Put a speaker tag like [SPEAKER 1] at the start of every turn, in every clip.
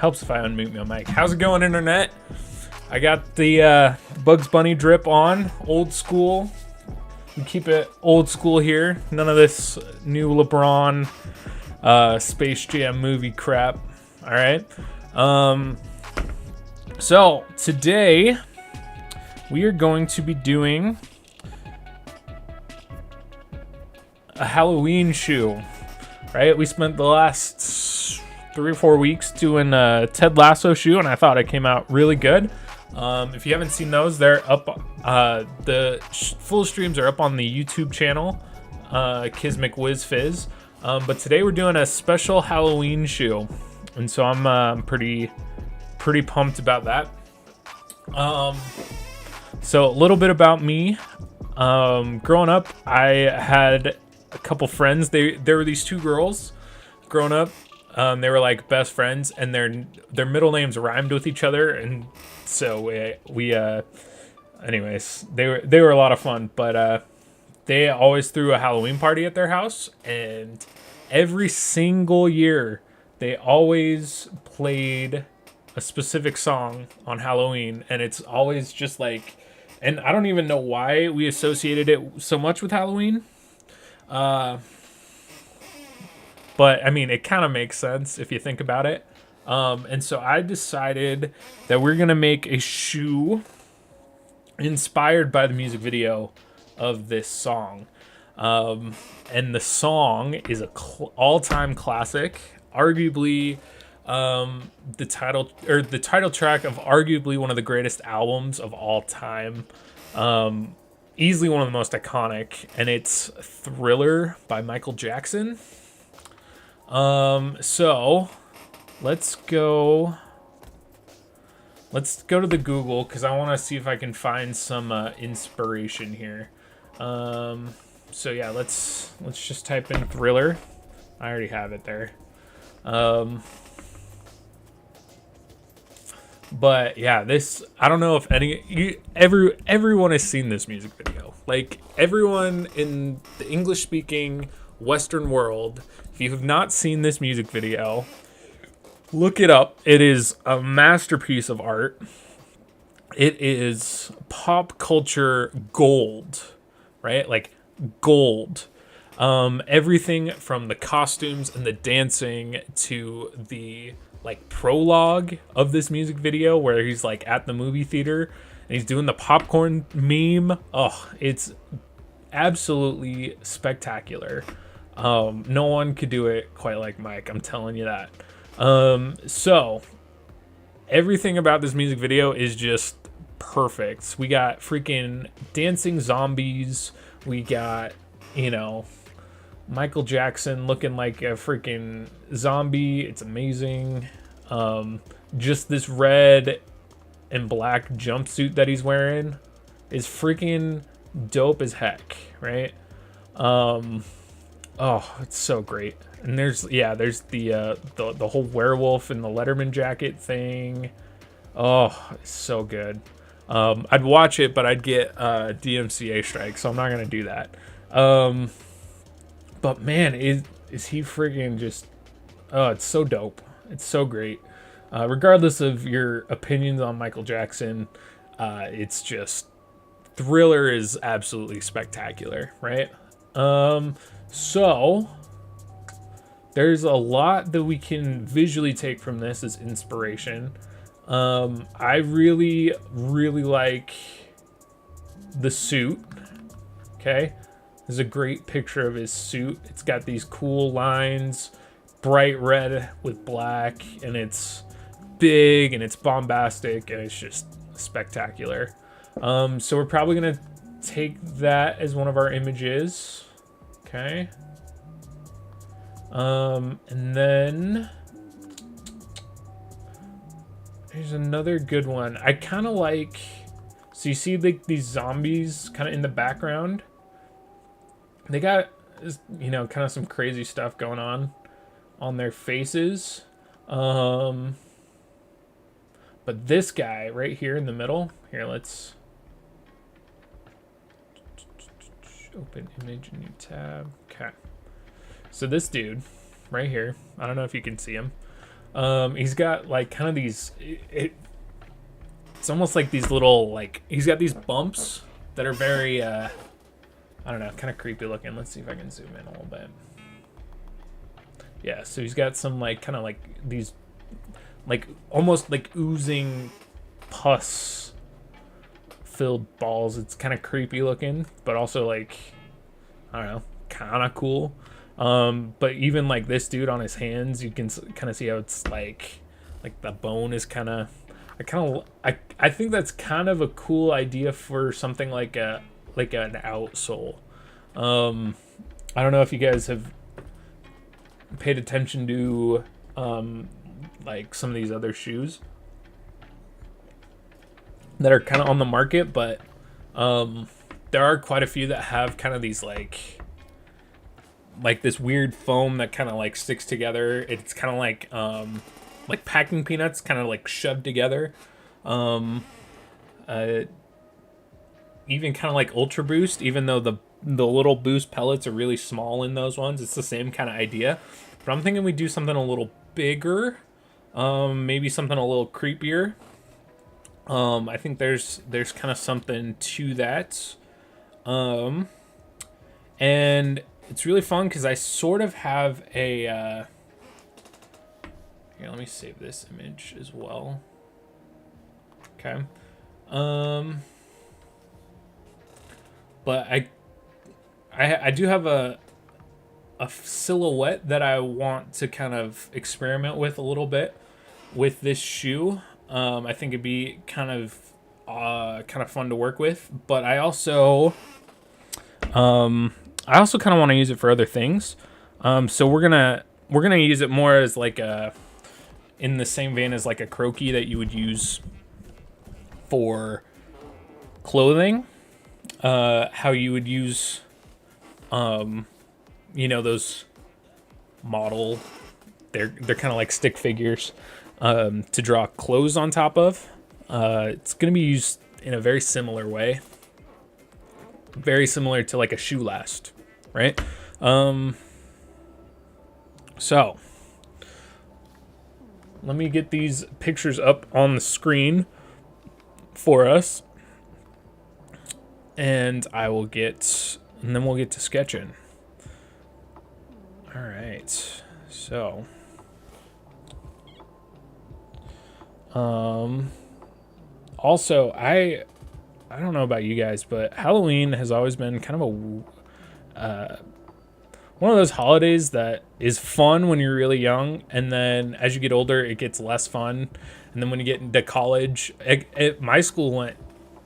[SPEAKER 1] Helps if I unmute my mic. How's it going, internet? I got the Bugs Bunny drip on, old school. We keep it old school here. None of this new LeBron Space Jam movie crap. All right. So today we are going to be doing a Halloween shoe. Right? We spent the last 3 or 4 weeks doing a Ted Lasso shoe, and I thought it came out really good. If you haven't seen those, they're up. The full streams are up on the YouTube channel, KizzMcWizzFizz. But today we're doing a special Halloween shoe, and so I'm pretty pumped about that. So a little bit about me. Growing up, I had a couple friends. There were these 2 girls growing up. They were like best friends, and their middle names rhymed with each other, and so we anyways, they were a lot of fun. But they always threw a Halloween party at their house, and every single year they always played a specific song on Halloween, and it's always just like, and I don't even know why we associated it so much with Halloween. But I mean, it kind of makes sense if you think about it. And so I decided that we're going to make a shoe inspired by the music video of this song. And the song is a all-time classic, arguably the title track of arguably one of the greatest albums of all time. Easily one of the most iconic, and it's Thriller by Michael Jackson. So let's go to the Google, because I want to see if I can find some inspiration here. So yeah, let's just type in Thriller. I already have it there. But yeah, this, I don't know if everyone has seen this music video. Like, everyone in the English speaking Western world, if you have not seen this music video, look it up. It is a masterpiece of art. It is pop culture gold, right? Like gold. Everything from the costumes and the dancing to the like prologue of this music video where he's like at the movie theater and he's doing the popcorn meme. Oh, it's absolutely spectacular. No one could do it quite like Mike, I'm telling you that. So everything about this music video is just perfect. We got freaking dancing zombies. We got, Michael Jackson looking like a freaking zombie. It's amazing. Just this red and black jumpsuit that he's wearing is freaking dope as heck, right? Oh, it's so great. And there's the whole werewolf and the Letterman jacket thing. Oh, it's so good. I'd watch it, but I'd get DMCA strike, so I'm not gonna do that. But man, is he freaking just... Oh, it's so dope. It's so great. Regardless of your opinions on Michael Jackson, it's just... Thriller is absolutely spectacular, right? So there's a lot that we can visually take from this as inspiration. I really, really like the suit. Okay. There's a great picture of his suit. It's got these cool lines, bright red with black, and it's big and it's bombastic and it's just spectacular. So we're probably gonna take that as one of our images. Okay. And then there's another good one. I kind of like, so you see like these zombies kind of in the background. They got, kind of some crazy stuff going on their faces. But this guy right here in the middle, here, let's open image, new tab. Okay. So this dude right here, I don't know if you can see him. He's got like kind of these. It's almost like these little like he's got these bumps that are very I don't know, kind of creepy looking. Let's see if I can zoom in a little bit. Yeah, so he's got some like kind of like these like almost like oozing pus filled balls. It's kind of creepy looking, but also like I don't know, kind of cool. But even like this dude on his hands, you can kind of see how it's like the bone is kind of I think that's kind of a cool idea for something like an outsole. I don't know if you guys have paid attention to like some of these other shoes that are kind of on the market, but there are quite a few that have kind of these like this weird foam that kind of like sticks together. It's kind of like packing peanuts kind of like shoved together. Even kind of like Ultra Boost, even though the little Boost pellets are really small in those ones. It's the same kind of idea, but I'm thinking we do something a little bigger, maybe something a little creepier. I think there's kind of something to that, and it's really fun because I sort of have a here, let me save this image as well. Okay. But I do have a silhouette that I want to kind of experiment with a little bit with this shoe. I think it'd be kind of fun to work with, but I also kind of want to use it for other things. So we're gonna use it more as like in the same vein as like a croquis that you would use for clothing. How you would use, those model, they're kind of like stick figures, to draw clothes on top of. It's going to be used in a very similar way. Very similar to like a shoe last, right? So let me get these pictures up on the screen for us. And then we'll get to sketching. All right. So, also I don't know about you guys, but Halloween has always been kind of one of those holidays that is fun when you're really young, and then as you get older, it gets less fun. And then when you get into college,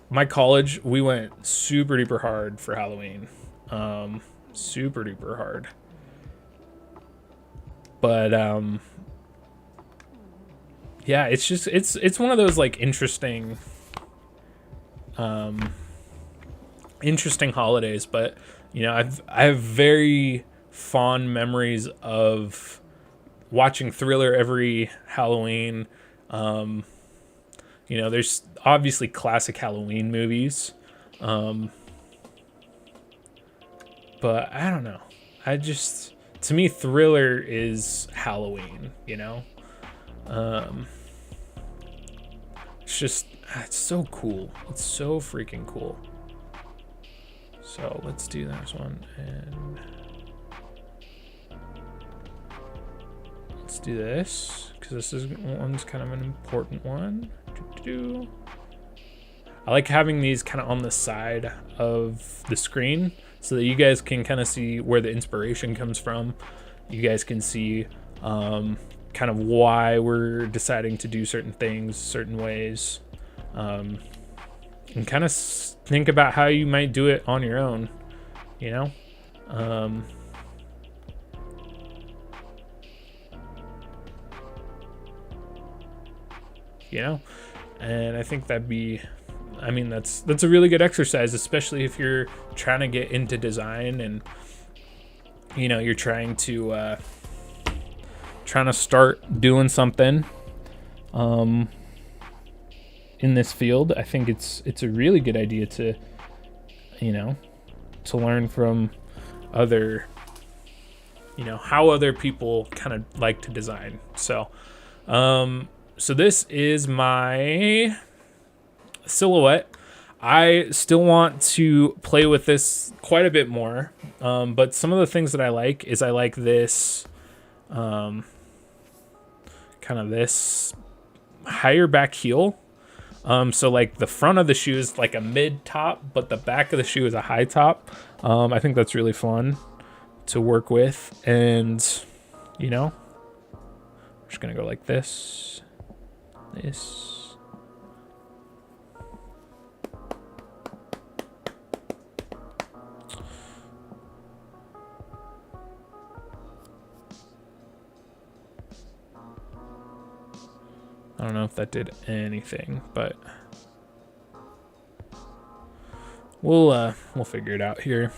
[SPEAKER 1] my college, we went super duper hard for Halloween. Super duper hard. But yeah, it's just it's one of those like interesting holidays, but I have very fond memories of watching Thriller every Halloween. There's obviously classic Halloween movies. But I don't know. To me, Thriller is Halloween, it's so cool. It's so freaking cool. So let's do this one, and let's do this, because this one's kind of an important one. I like having these kind of on the side of the screen so that you guys can kind of see where the inspiration comes from. You guys can see kind of why we're deciding to do certain things certain ways, and kind of think about how you might do it on your own, and I think that's a really good exercise, especially if you're trying to get into design and you're trying to start doing something in this field. I think it's a really good idea to learn from other how other people kind of like to design. So So this is my silhouette. I still want to play with this quite a bit more, but some of the things that I like is I like this kind of this higher back heel. So like the front of the shoe is like a mid top, but the back of the shoe is a high top. I think that's really fun to work with, and you know, I'm just gonna go like this. I don't know if that did anything, but we'll figure it out here.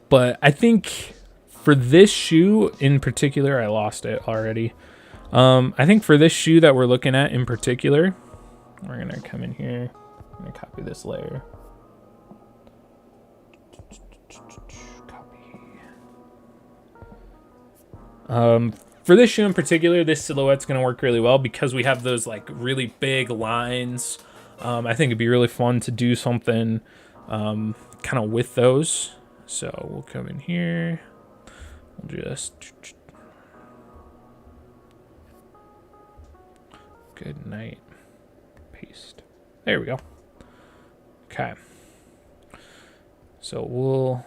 [SPEAKER 1] But I think for this shoe in particular, I lost it already. I think for this shoe that we're looking at in particular, we're gonna come in here. I'm gonna copy this layer. For this shoe in particular, this silhouette's gonna work really well because we have those like really big lines. I think it'd be really fun to do something kind of with those. So we'll come in here. We'll just good night. Paste. There we go. Okay. So we'll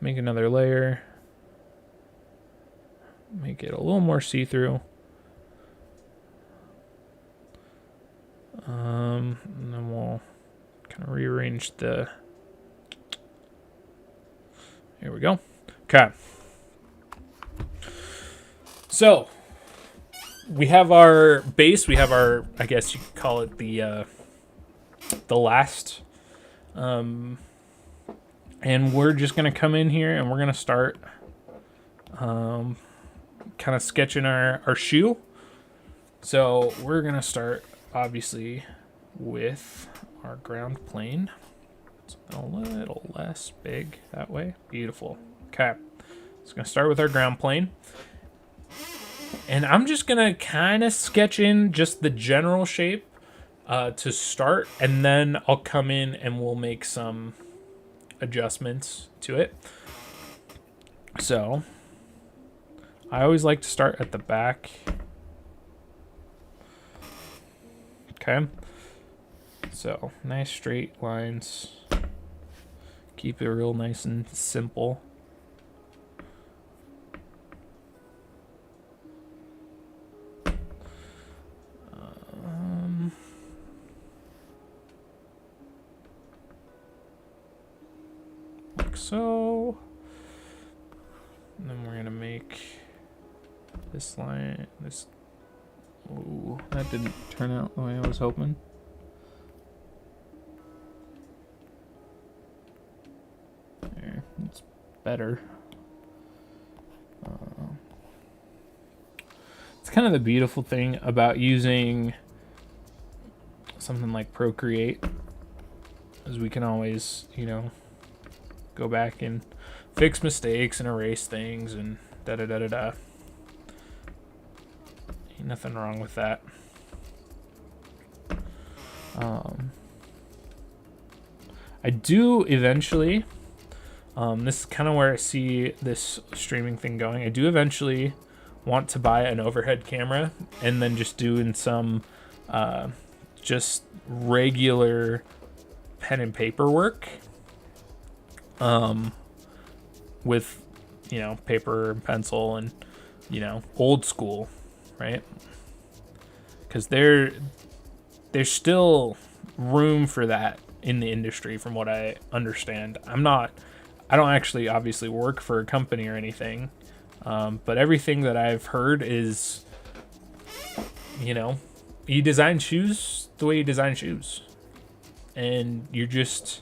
[SPEAKER 1] make another layer. Make it a little more see-through. And then we'll kind of rearrange the... Here we go. Okay. So we have our base. We have our, I guess you could call it the last. And we're just going to come in here and we're going to start kind of sketching our shoe. So we're going to start obviously with our ground plane. It's a little less big that way. Beautiful. Okay. So going to start with our ground plane. And I'm just going to kind of sketch in just the general shape to start. And then I'll come in and we'll make some adjustments to it. So I always like to start at the back. Okay. So nice straight lines. Keep it real nice and simple. Like so. And then we're gonna make this line, this. Ooh, that didn't turn out the way I was hoping. There, it's better. It's kind of the beautiful thing about using something like Procreate, is we can always, you know, go back and fix mistakes and erase things and da-da-da-da-da. Ain't nothing wrong with that. I do eventually, this is kind of where I see this streaming thing going. I do eventually want to buy an overhead camera and then just doing some just regular pen and paper work with, you know, paper and pencil and, you know, old school, right? Because there's still room for that in the industry from what I understand. I don't actually obviously work for a company or anything, but everything that I've heard is, you know, you design shoes the way you design shoes, and you're just,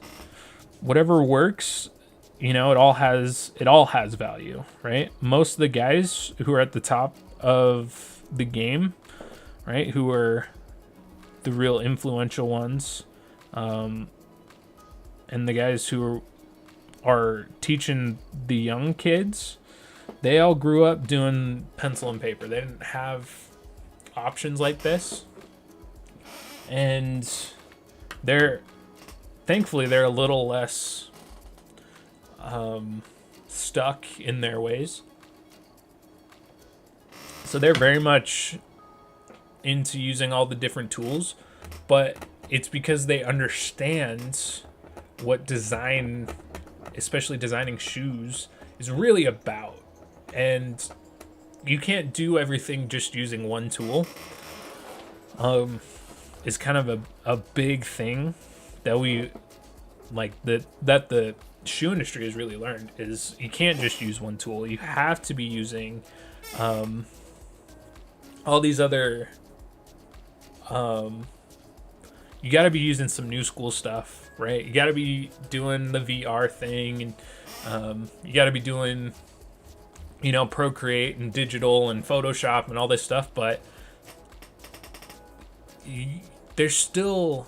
[SPEAKER 1] whatever works, you know, it all has value, right? Most of the guys who are at the top of the game, right, who are the real influential ones, and the guys who are teaching the young kids, They all grew up doing pencil and paper. They didn't have options like this. And thankfully they're a little less stuck in their ways. So they're very much into using all the different tools, but it's because they understand what design, especially designing shoes, is really about. And you can't do everything just using one tool. Is kind of a big thing that we like that the shoe industry has really learned, is you can't just use one tool. You have to be using all these other you got to be using some new school stuff, right? You got to be doing the VR thing, and you got to be doing, you know, Procreate and digital and Photoshop and all this stuff, but there's still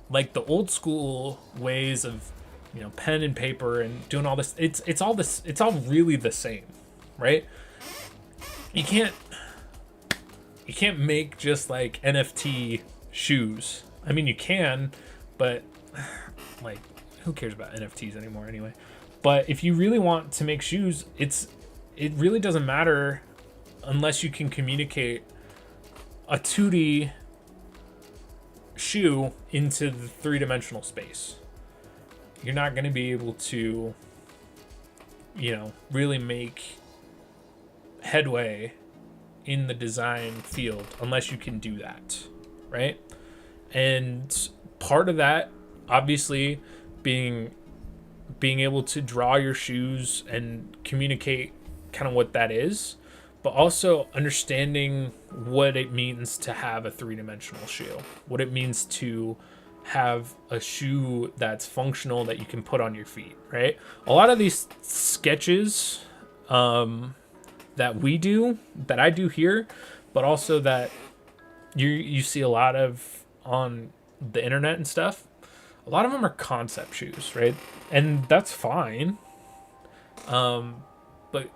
[SPEAKER 1] like the old school ways of, you know, pen and paper and doing all this. It's all really the same, right? You can't make just like NFT shoes. I mean, you can, but like, who cares about NFTs anymore anyway? But if you really want to make shoes, it really doesn't matter unless you can communicate a 2D shoe into the 3-dimensional space. You're not going to be able to, you know, really make headway in the design field unless you can do that, right? And part of that, obviously, being able to draw your shoes and communicate kind of what that is, but also understanding what it means to have a 3-dimensional shoe, what it means to have a shoe that's functional that you can put on your feet, right? A lot of these sketches that I do here, but also that you see a lot of on the internet and stuff, a lot of them are concept shoes, right? And that's fine. But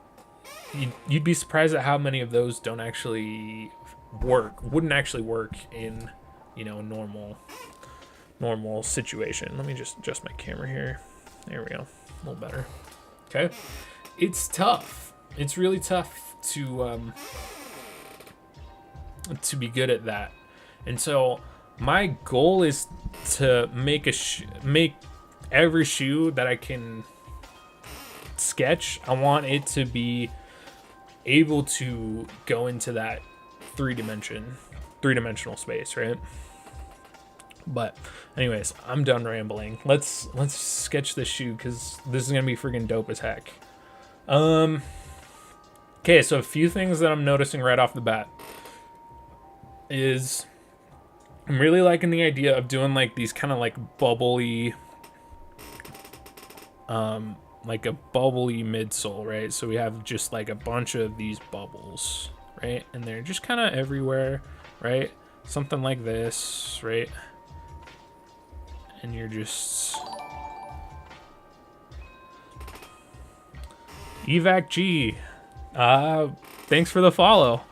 [SPEAKER 1] you'd be surprised at how many of those wouldn't actually work in, you know, normal situation. Let me just adjust my camera here. There we go. A little better. Okay. It's tough. It's really tough to be good at that. And so my goal is to make every shoe that I can sketch. I want it to be able to go into that three-dimensional space, right? But anyways, I'm done rambling. Let's sketch this shoe, because this is gonna be freaking dope as heck. Okay, so a few things that I'm noticing right off the bat is I'm really liking the idea of doing like these kind of like bubbly, like a bubbly midsole, right? So we have just like a bunch of these bubbles, right? And they're just kind of everywhere, right? Something like this, right? And you're just Evac G. Thanks for the follow.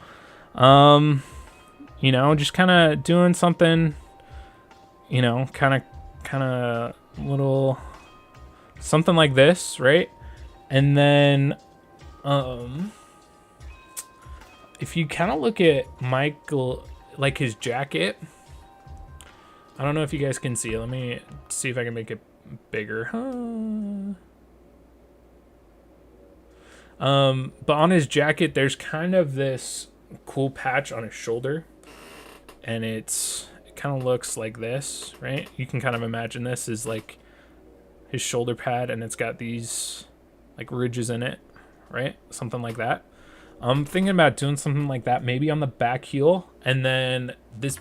[SPEAKER 1] You know, just kind of doing something, you know, kind of little something like this, right? And then if you kind of look at Michael, like his jacket, I don't know if you guys can see it. Let me see if I can make it bigger. But on his jacket, there's kind of this cool patch on his shoulder, and it kind of looks like this, right? You can kind of imagine this is like his shoulder pad, and it's got these like ridges in it, right? Something like that. I'm thinking about doing something like that, maybe on the back heel, and then these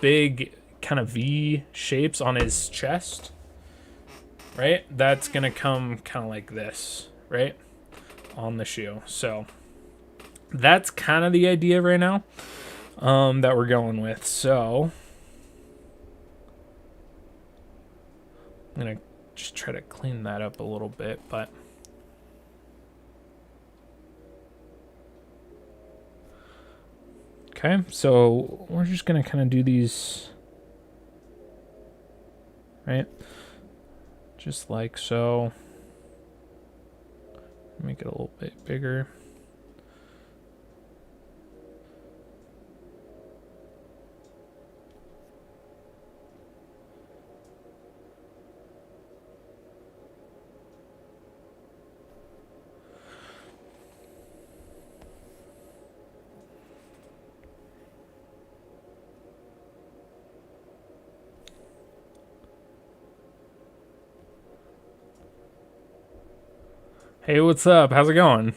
[SPEAKER 1] big kind of V shapes on his chest, right? That's gonna come kind of like this, right, on the shoe. So that's kind of the idea right now that we're going with. So I'm gonna just try to clean that up a little bit, but Okay, so we're just gonna kind of do these, right? Just like so. Make it a little bit bigger. Hey, what's up? How's it going?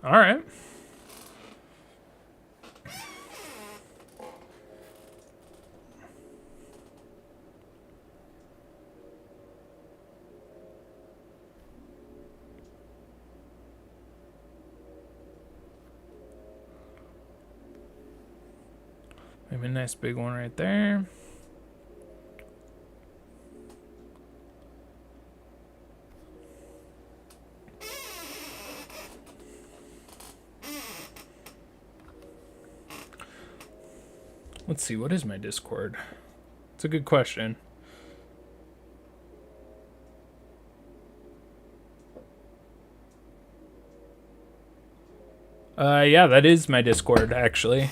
[SPEAKER 1] All right. Maybe a nice big one right there. Let's see, what is my Discord? It's a good question. Yeah, that is my Discord, actually.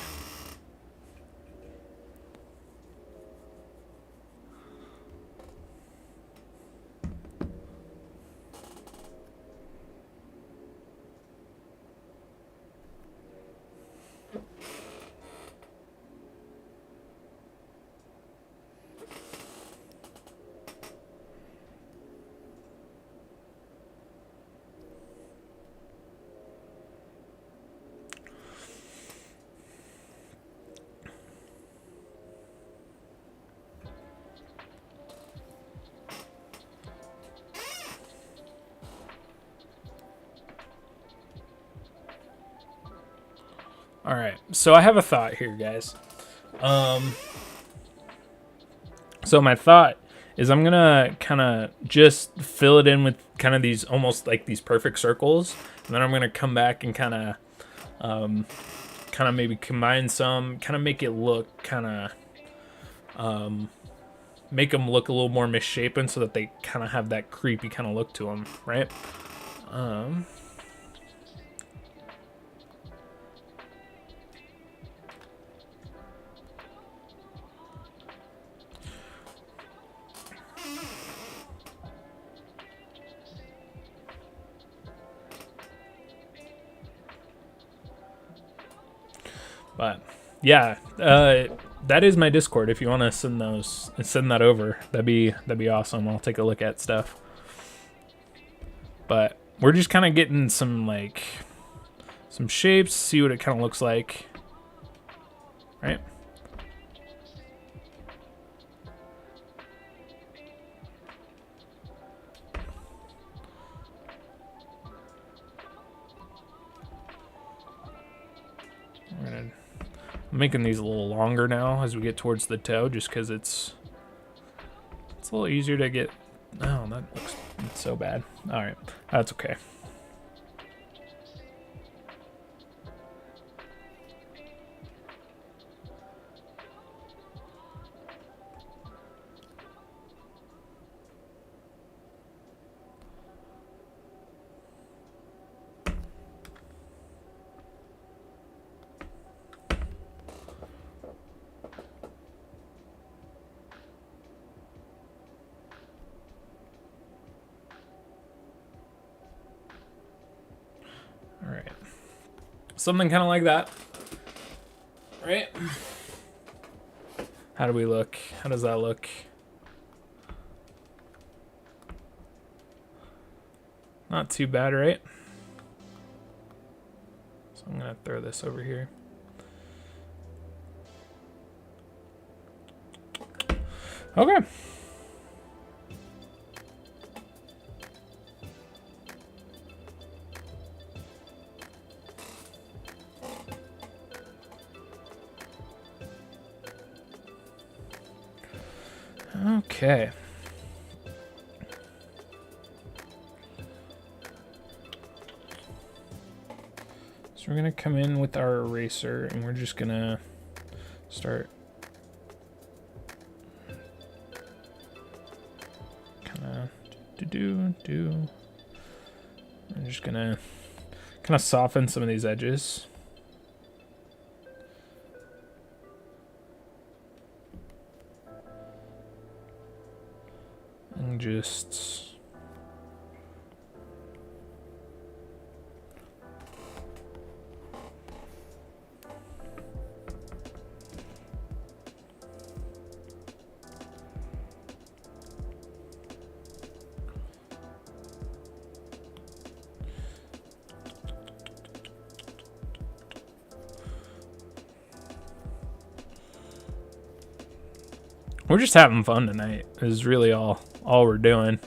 [SPEAKER 1] All right, so I have a thought here, guys. So my thought is I'm gonna kind of just fill it in with kind of these almost like these perfect circles, and then I'm gonna come back and kind of maybe combine some, kind of make it look kind of make them look a little more misshapen so that they kind of have that creepy kind of look to them, right? But yeah, that is my Discord. If you want to send that over, that'd be awesome. I'll take a look at stuff. But we're just kind of getting some shapes, see what it kind of looks like, right? I'm making these a little longer now as we get towards the toe, just because it's a little easier to get. Oh, that looks so bad. All right, that's okay. All right, something kind of like that, right? How do we look? How does that look? Not too bad, right? So I'm gonna throw this over here. Okay. Okay. So we're gonna come in with our eraser and we're just gonna start kind of do. I'm just gonna kind of soften some of these edges. And just we're just having fun tonight is really all we're doing.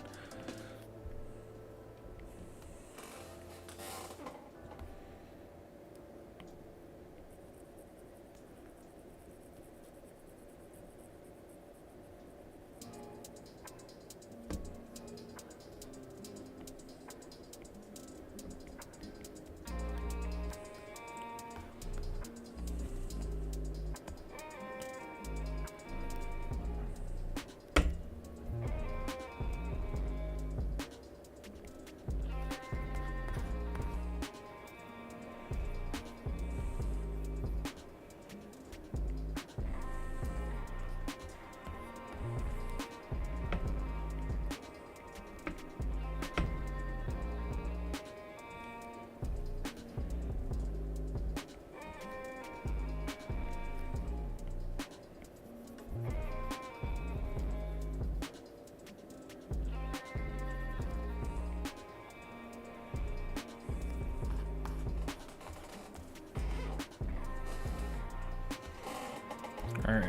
[SPEAKER 1] All right.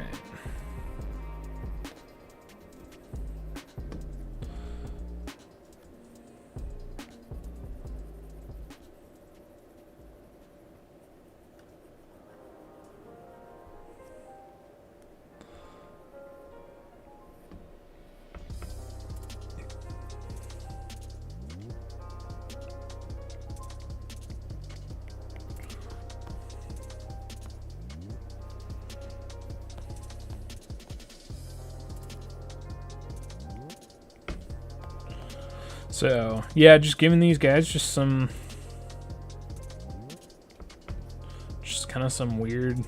[SPEAKER 1] So, yeah, just giving these guys just kind of some weird,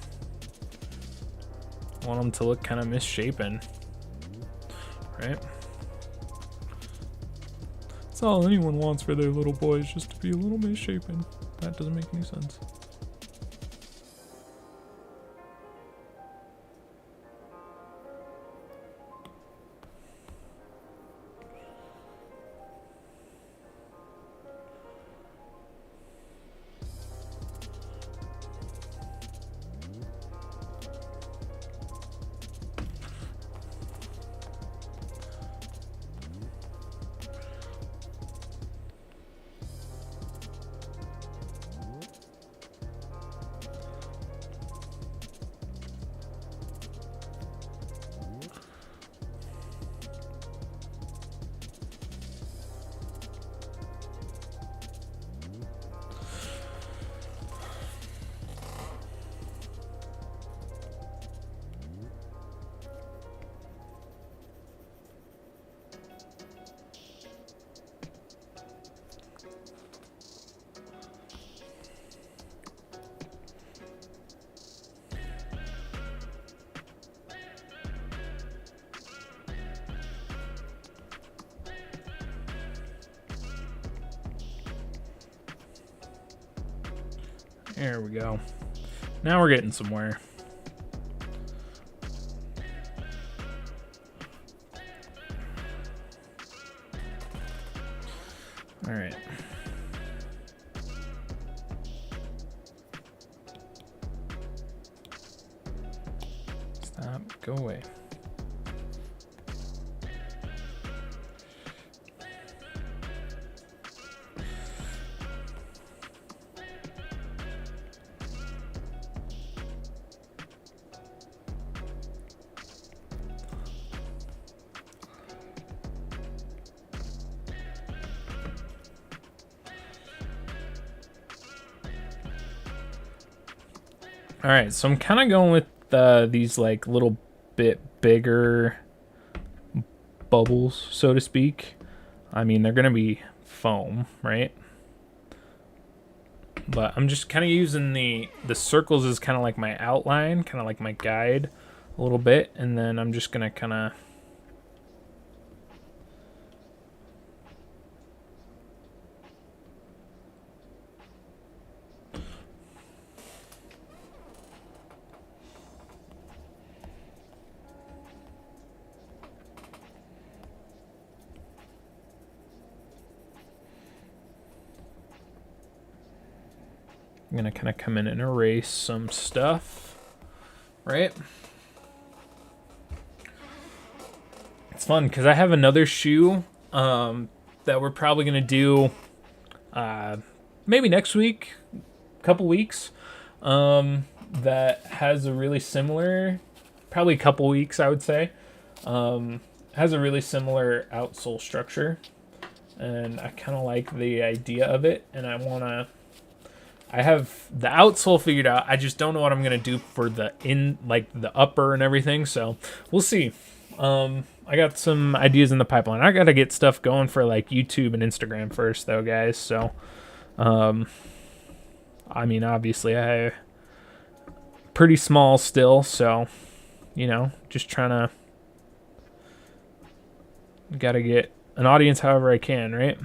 [SPEAKER 1] want them to look kind of misshapen, right? That's all anyone wants for their little boys, just to be a little misshapen. That doesn't make any sense. There we go. Now we're getting somewhere. All right. Go away. All right, so I'm kind of going with these like little bit bigger bubbles, so to speak. I mean, they're gonna be foam, right? But I'm just kind of using the circles as kind of like my outline, kind of like my guide a little bit, and then I'm just gonna kind of I'm gonna kind of come in and erase some stuff, right? It's fun because I have another shoe that we're probably gonna do maybe next week, couple weeks, that has a really similar, probably a couple weeks I would say, has a really similar outsole structure, and I kind of like the idea of it, and I have the outsole figured out. I just don't know what I'm gonna do for the upper and everything. So we'll see. I got some ideas in the pipeline. I gotta get stuff going for like YouTube and Instagram first, though, guys. So, I mean, obviously, I pretty small still. So, you know, just trying to gotta get an audience however I can, right?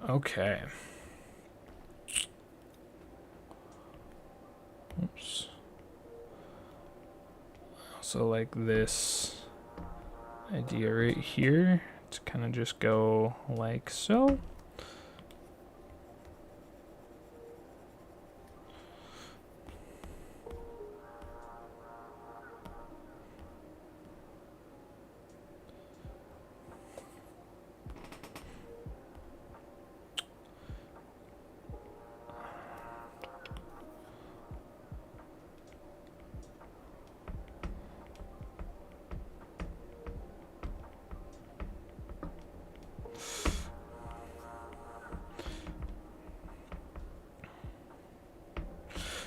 [SPEAKER 1] Okay. Oops. So like this idea right here to kind of just go like so.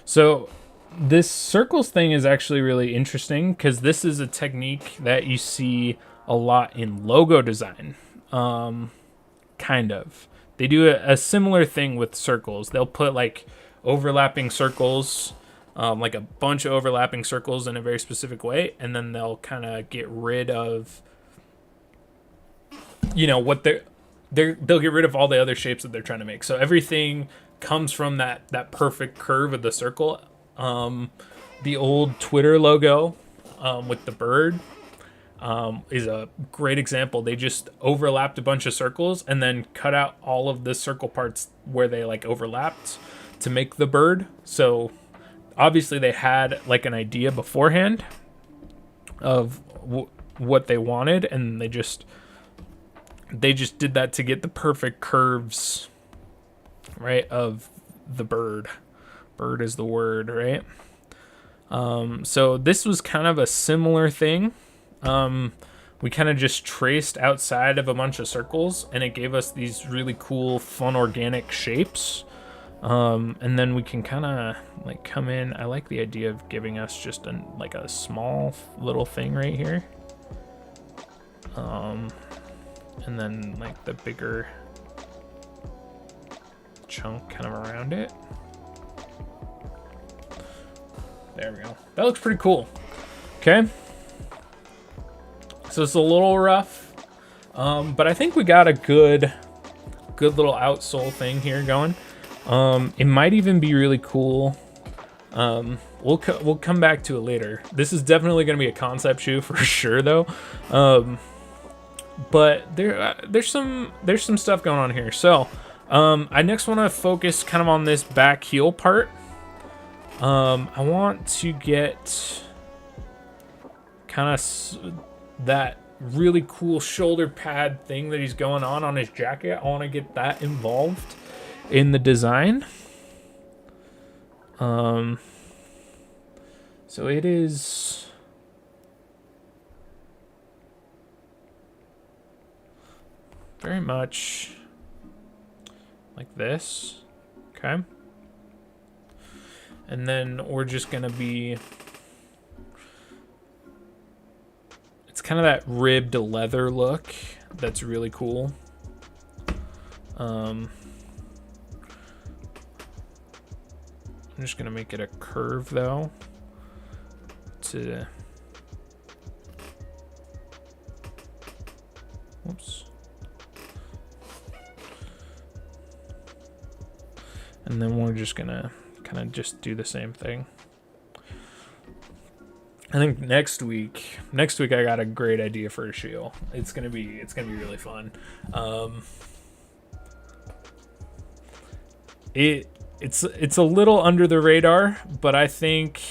[SPEAKER 1] So this circles thing is actually really interesting because this is a technique that you see a lot in logo design. Kind of. They do a similar thing with circles. They'll put like overlapping circles, like a bunch of overlapping circles in a very specific way, and then they'll kind of get rid of, you know, what they'll get rid of all the other shapes that they're trying to make. So everything comes from that perfect curve of the circle. The old Twitter logo with the bird is a great example. They just overlapped a bunch of circles and then cut out all of the circle parts where they like overlapped to make the bird. So obviously they had like an idea beforehand of what they wanted, and they just did that to get the perfect curves, right, of the bird. Bird is the word, right? So this was kind of a similar thing. We kind of just traced outside of a bunch of circles, and it gave us these really cool, fun, organic shapes. And then we can kind of like come in. I like the idea of giving us just like a small little thing right here. And then like the bigger chunk kind of around it. There we go. That looks pretty cool. Okay. So it's a little rough, but I think we got a good little outsole thing here going. It might even be really cool. We'll come back to it later. This is definitely going to be a concept shoe for sure, though. But there's some stuff going on here. So I next want to focus kind of on this back heel part. I want to get kind of that really cool shoulder pad thing that he's going on his jacket. I want to get that involved in the design. So it is very much like this. Okay. And then we're just gonna be, it's kind of that ribbed leather look that's really cool. I'm just gonna make it a curve though to, whoops. And then we're just gonna kind of just do the same thing. I think next week I got a great idea for a shoe. It's gonna be really fun. It's a little under the radar, but I think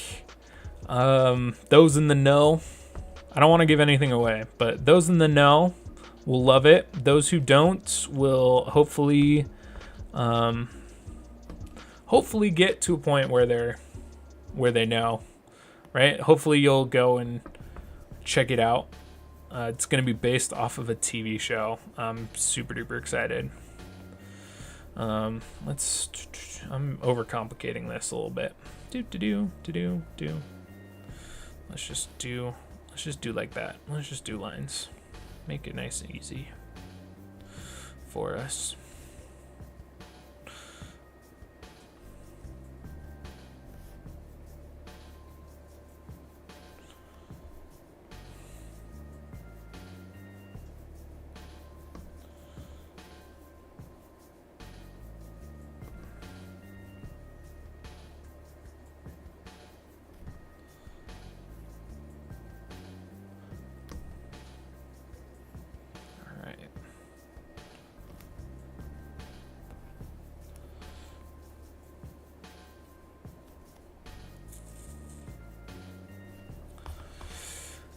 [SPEAKER 1] those in the know, I don't want to give anything away, but those in the know will love it. Those who don't will hopefully get to a point where they know, right? Hopefully you'll go and check it out. It's going to be based off of a TV show. I'm super duper excited. I'm overcomplicating this a little bit. Let's just do like that. Let's just do lines. Make it nice and easy for us.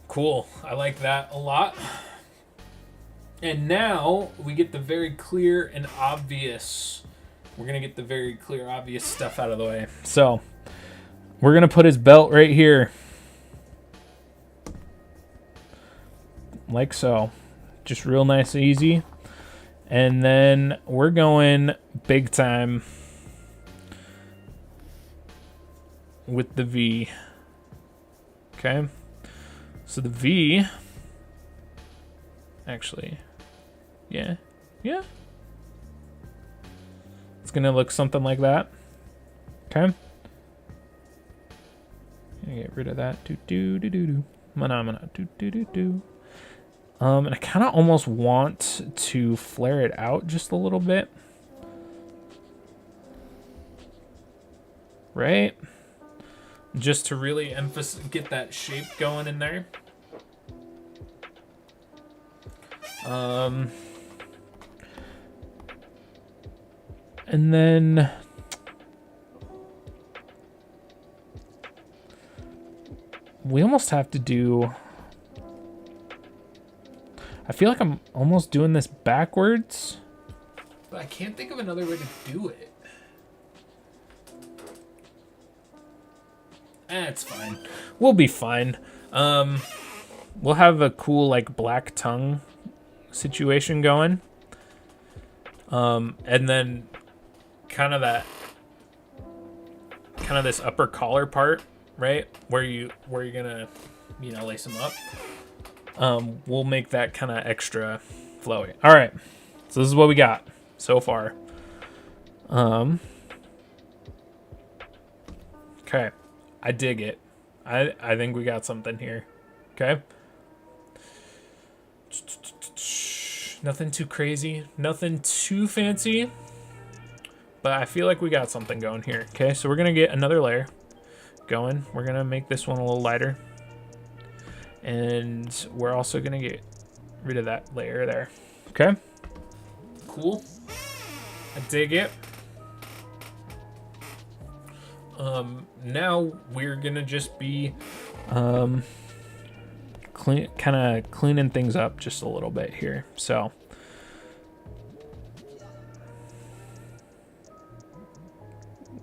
[SPEAKER 1] Cool. I like that a lot. And now we get the very clear and obvious. We're going to get the very clear, obvious stuff out of the way. So we're going to put his belt right here. Like so. Just real nice and easy. And then we're going big time with the V. Okay. So the V, actually, yeah. It's going to look something like that. Okay. Get rid of that. Mana. And I kind of almost want to flare it out just a little bit. Right? Just to really get that shape going in there. And then we almost have to do, I feel like I'm almost doing this backwards, but I can't think of another way to do it. It's fine. We'll be fine. We'll have a cool like black tongue situation going. And then kind of that kind of this upper collar part, right? Where you're gonna, lace them up. We'll make that kind of extra flowy. All right. So this is what we got so far. Okay. I dig it. I think we got something here. Okay. Nothing too crazy. Nothing too fancy. But I feel like we got something going here. Okay, so we're going to get another layer going. We're going to make this one a little lighter. And we're also going to get rid of that layer there. Okay. Cool. I dig it. Now we're going to just be kind of cleaning things up just a little bit here. So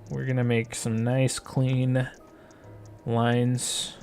[SPEAKER 1] we're gonna make some nice clean lines.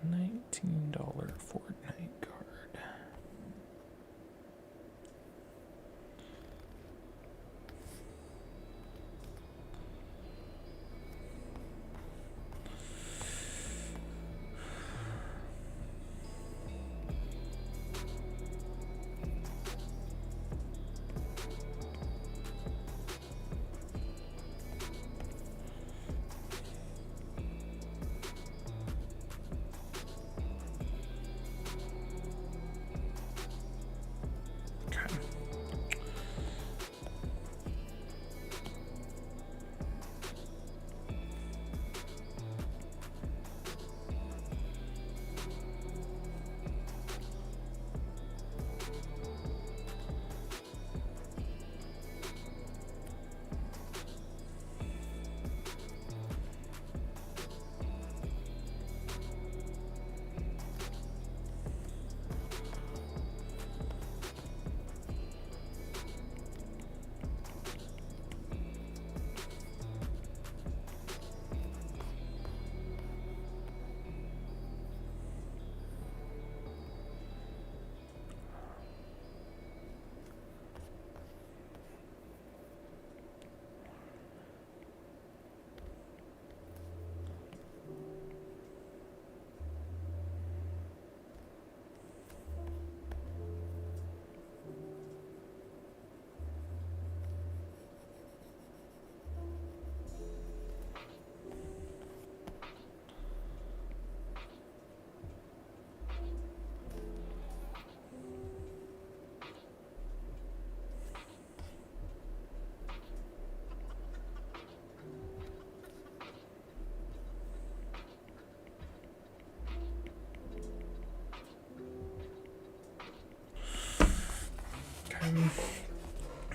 [SPEAKER 1] $19 Fortnite card.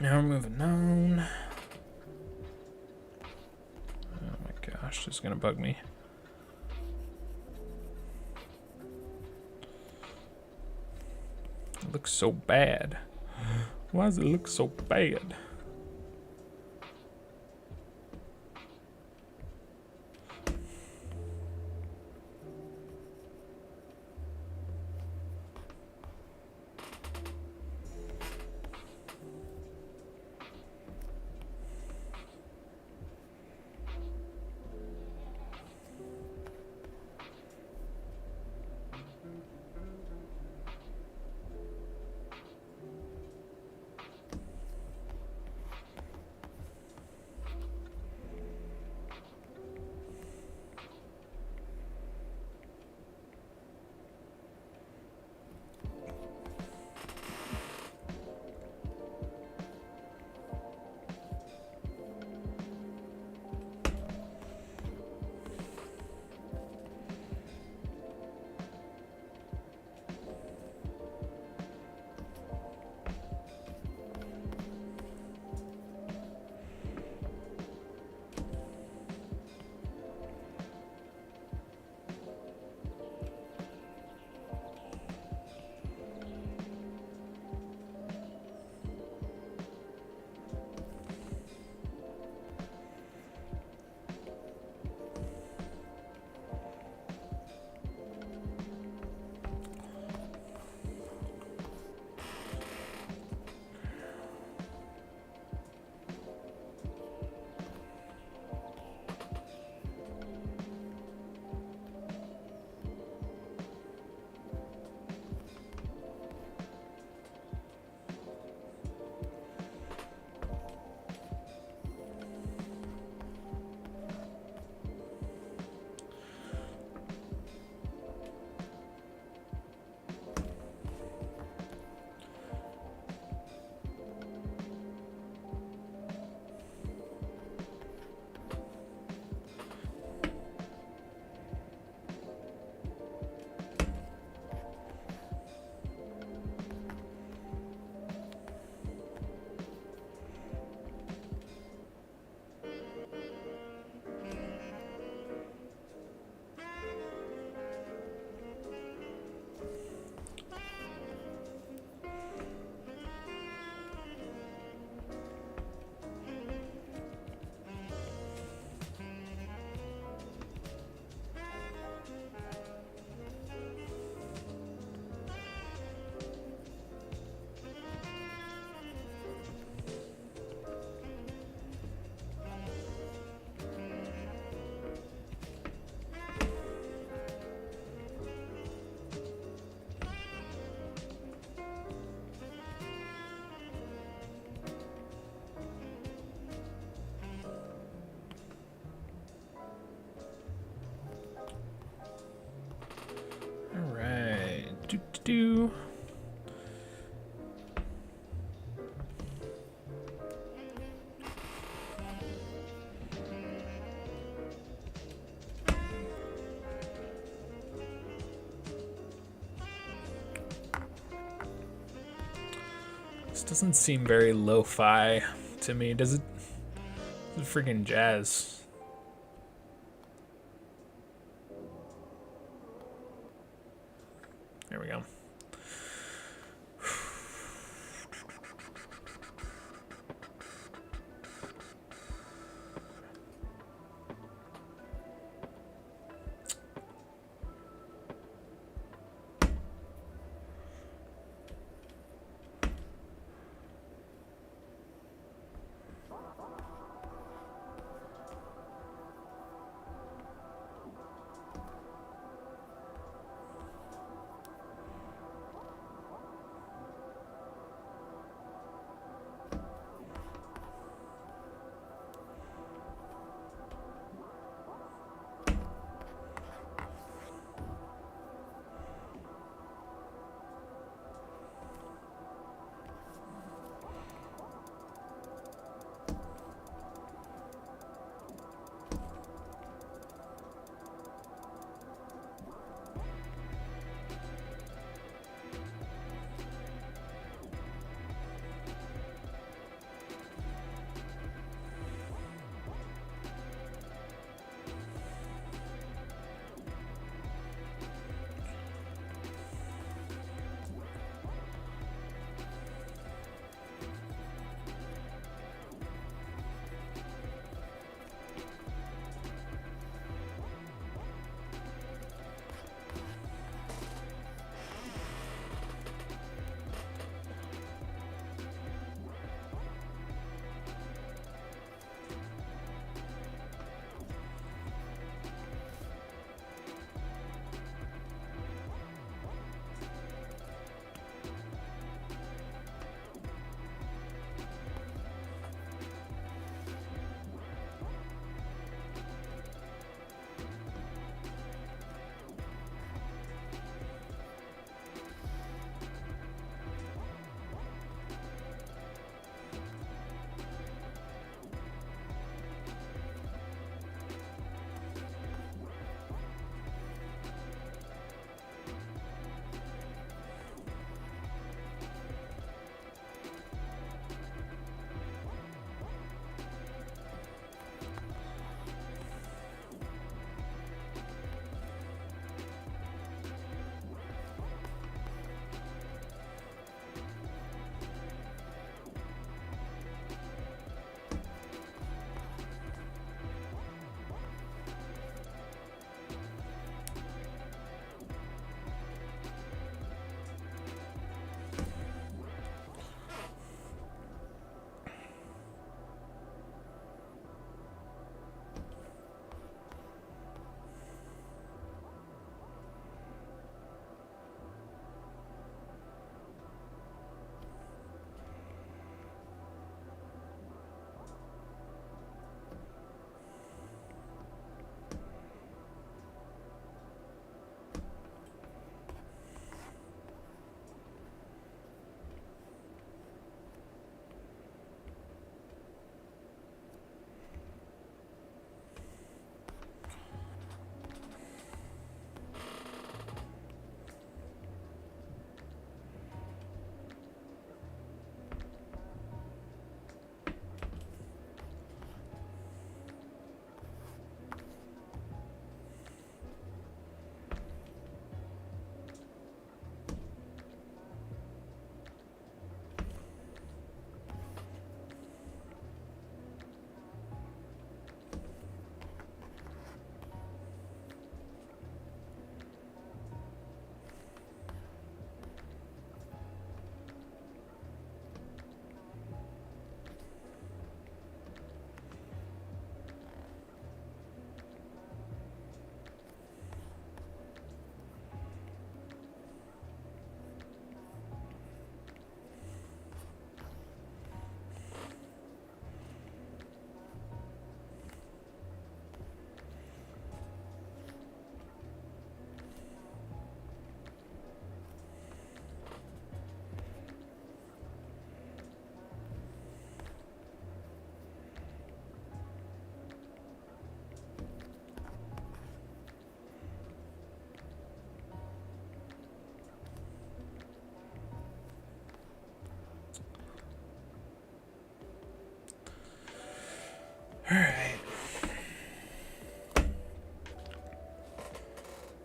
[SPEAKER 1] Now we're moving on. just gonna bug me. It looks so bad. Why does it look so bad? Do. This doesn't seem very lo-fi to me, does it? This is freaking jazz. There we go.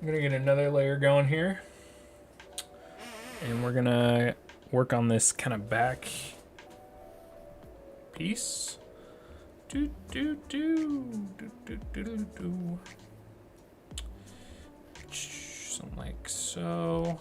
[SPEAKER 1] I'm gonna get another layer going here. And we're gonna work on this kind of back piece. Something like so.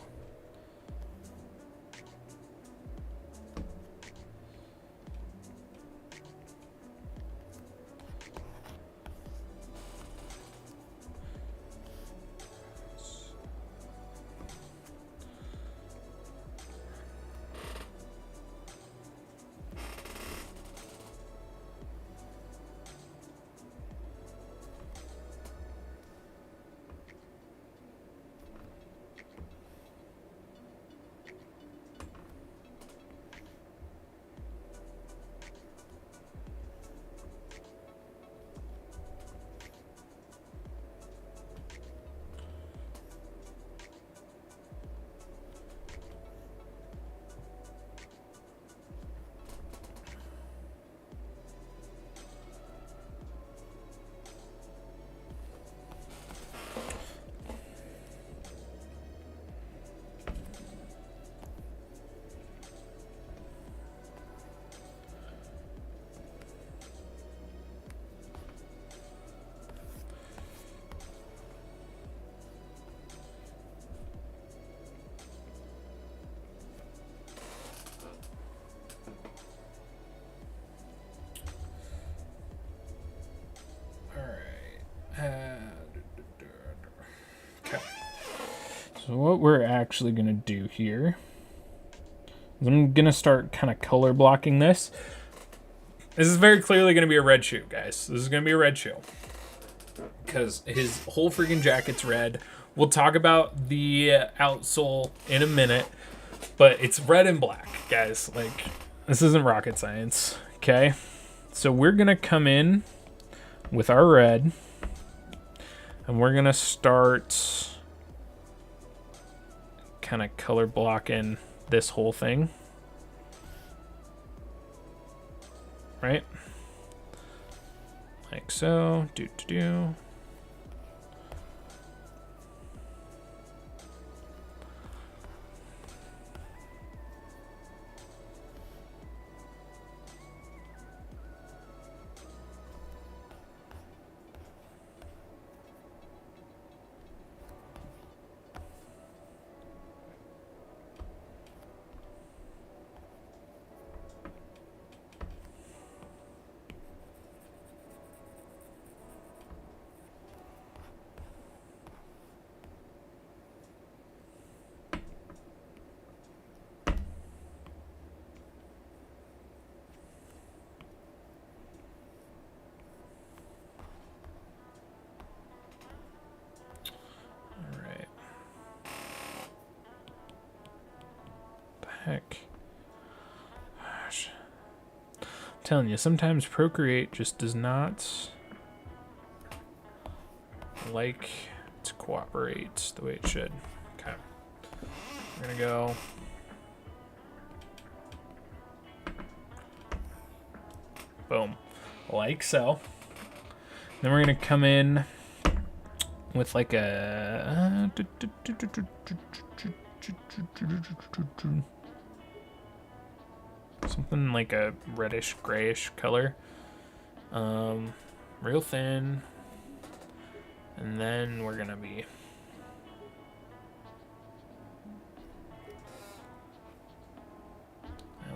[SPEAKER 1] Okay. So what we're actually going to do here is I'm going to start kind of color blocking this. This is very clearly going to be a red shoe, guys. This is going to be a red shoe. Because his whole freaking jacket's red. We'll talk about the outsole in a minute. But it's red and black, guys. Like, this isn't rocket science. Okay? So we're going to come in with our red. And we're going to start kind of color blocking this whole thing. Right? Like so. Do. Heck. Gosh. I'm telling you, sometimes Procreate just does not like to cooperate the way it should. Okay. We're gonna go. Boom. Like so. Then we're gonna come in with like a something like a reddish grayish color, real thin, and then we're gonna be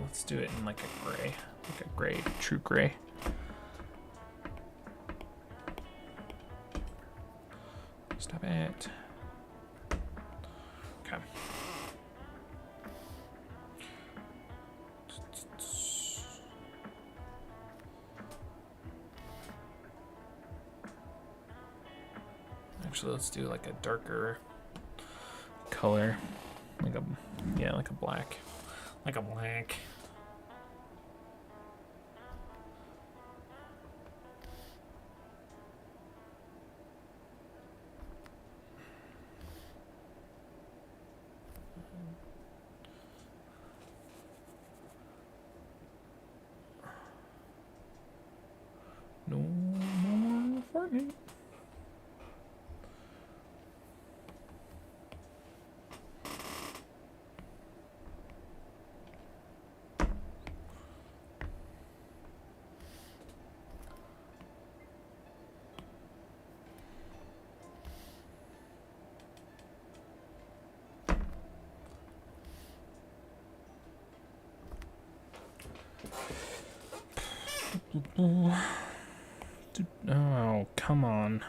[SPEAKER 1] let's do it in like a gray, true gray. Stop it. Okay. Actually, let's do like a darker color, like a black, like a black. No more farting. Oh, come on.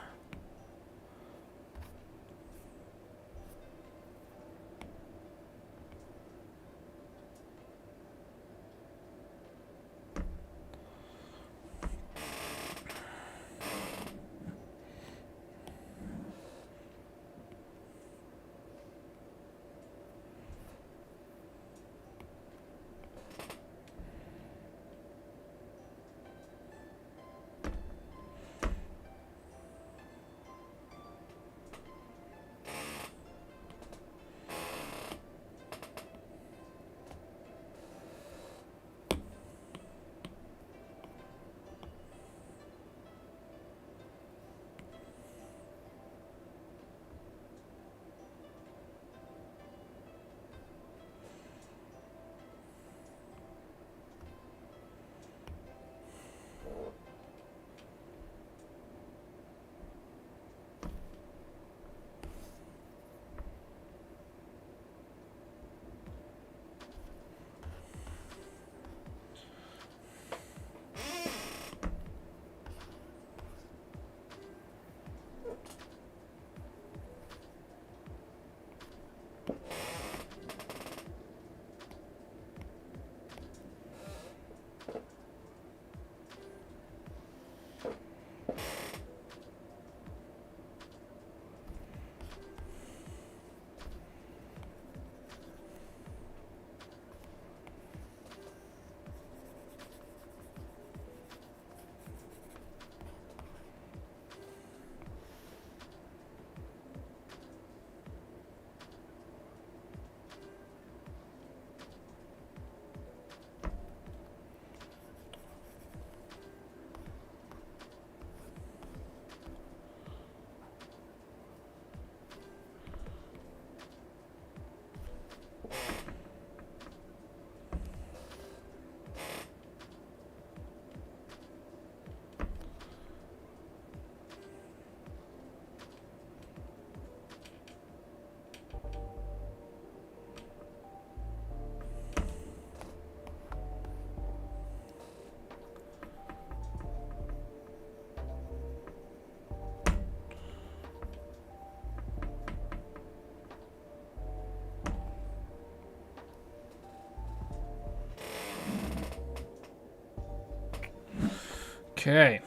[SPEAKER 1] Okay.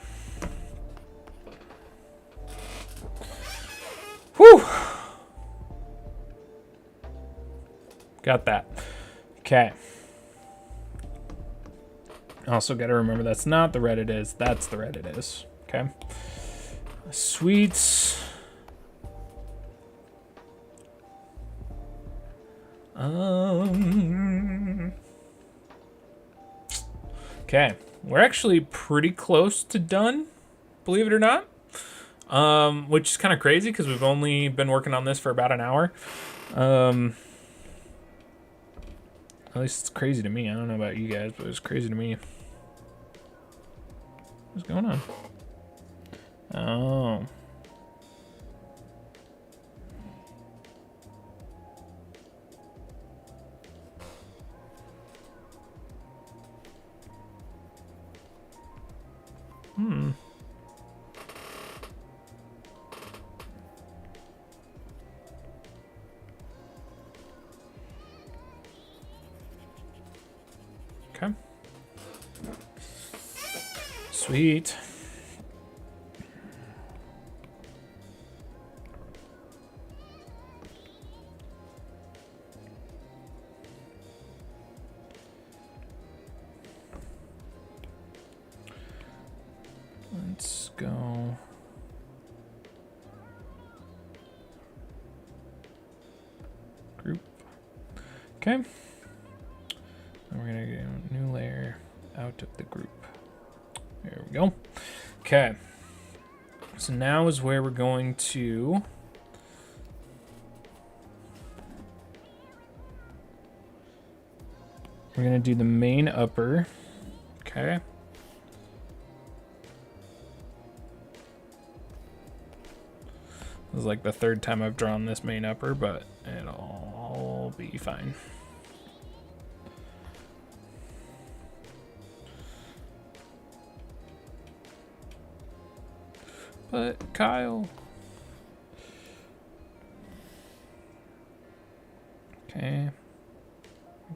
[SPEAKER 1] Whew. Got that. Okay. Also got to remember that's not the red it is. That's the red it is. Okay. Sweets. Okay. We're actually pretty close to done, believe it or not. Which is kind of crazy because we've only been working on this for about an hour. At least it's crazy to me. I don't know about you guys, but it's crazy to me. What's going on? Oh. Okay. Sweet. Let's go. Group. Okay. And we're gonna get a new layer out of the group. There we go. Okay. So now is where we're going to do the main upper. Okay. This is like the third time I've drawn this main upper, but it'll be fine. But Kyle. Okay.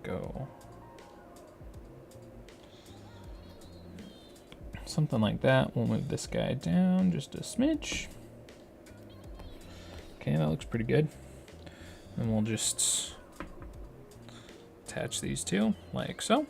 [SPEAKER 1] Go. Something like that. We'll move this guy down just a smidge. Okay, that looks pretty good. And we'll just attach these two like so.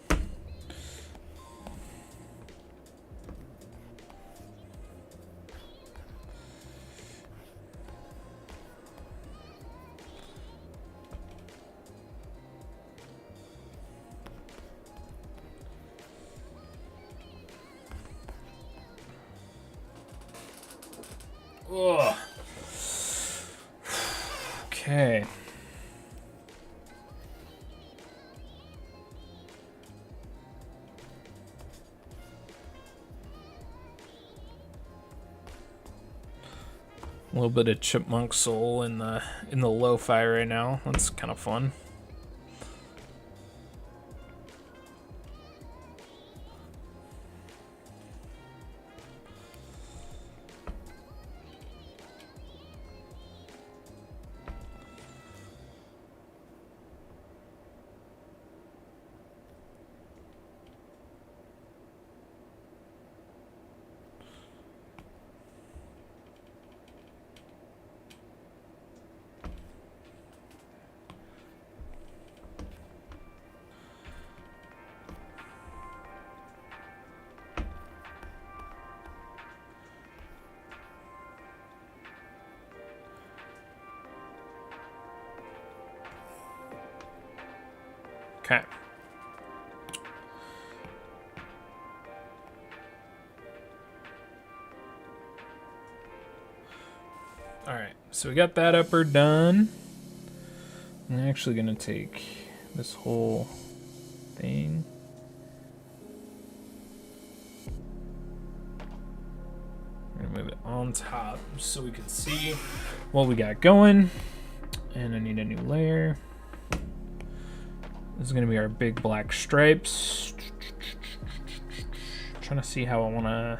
[SPEAKER 1] Ugh. Okay. A little bit of chipmunk soul in the lo-fi right now. That's kind of fun. Okay. All right, so we got that upper done. I'm actually gonna take this whole thing. I'm gonna move it on top so we can see what we got going. And I need a new layer. This is gonna be our big black stripes. Trying to see how I wanna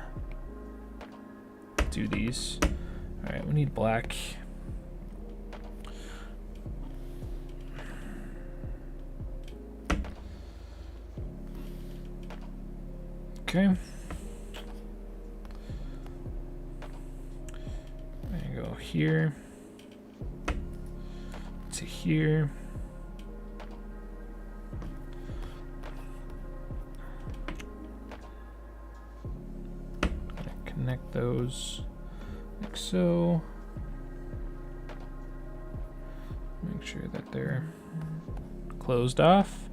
[SPEAKER 1] do these. All right, we need black. Okay. I go here to here. Connect those like so. Make sure that they're closed off.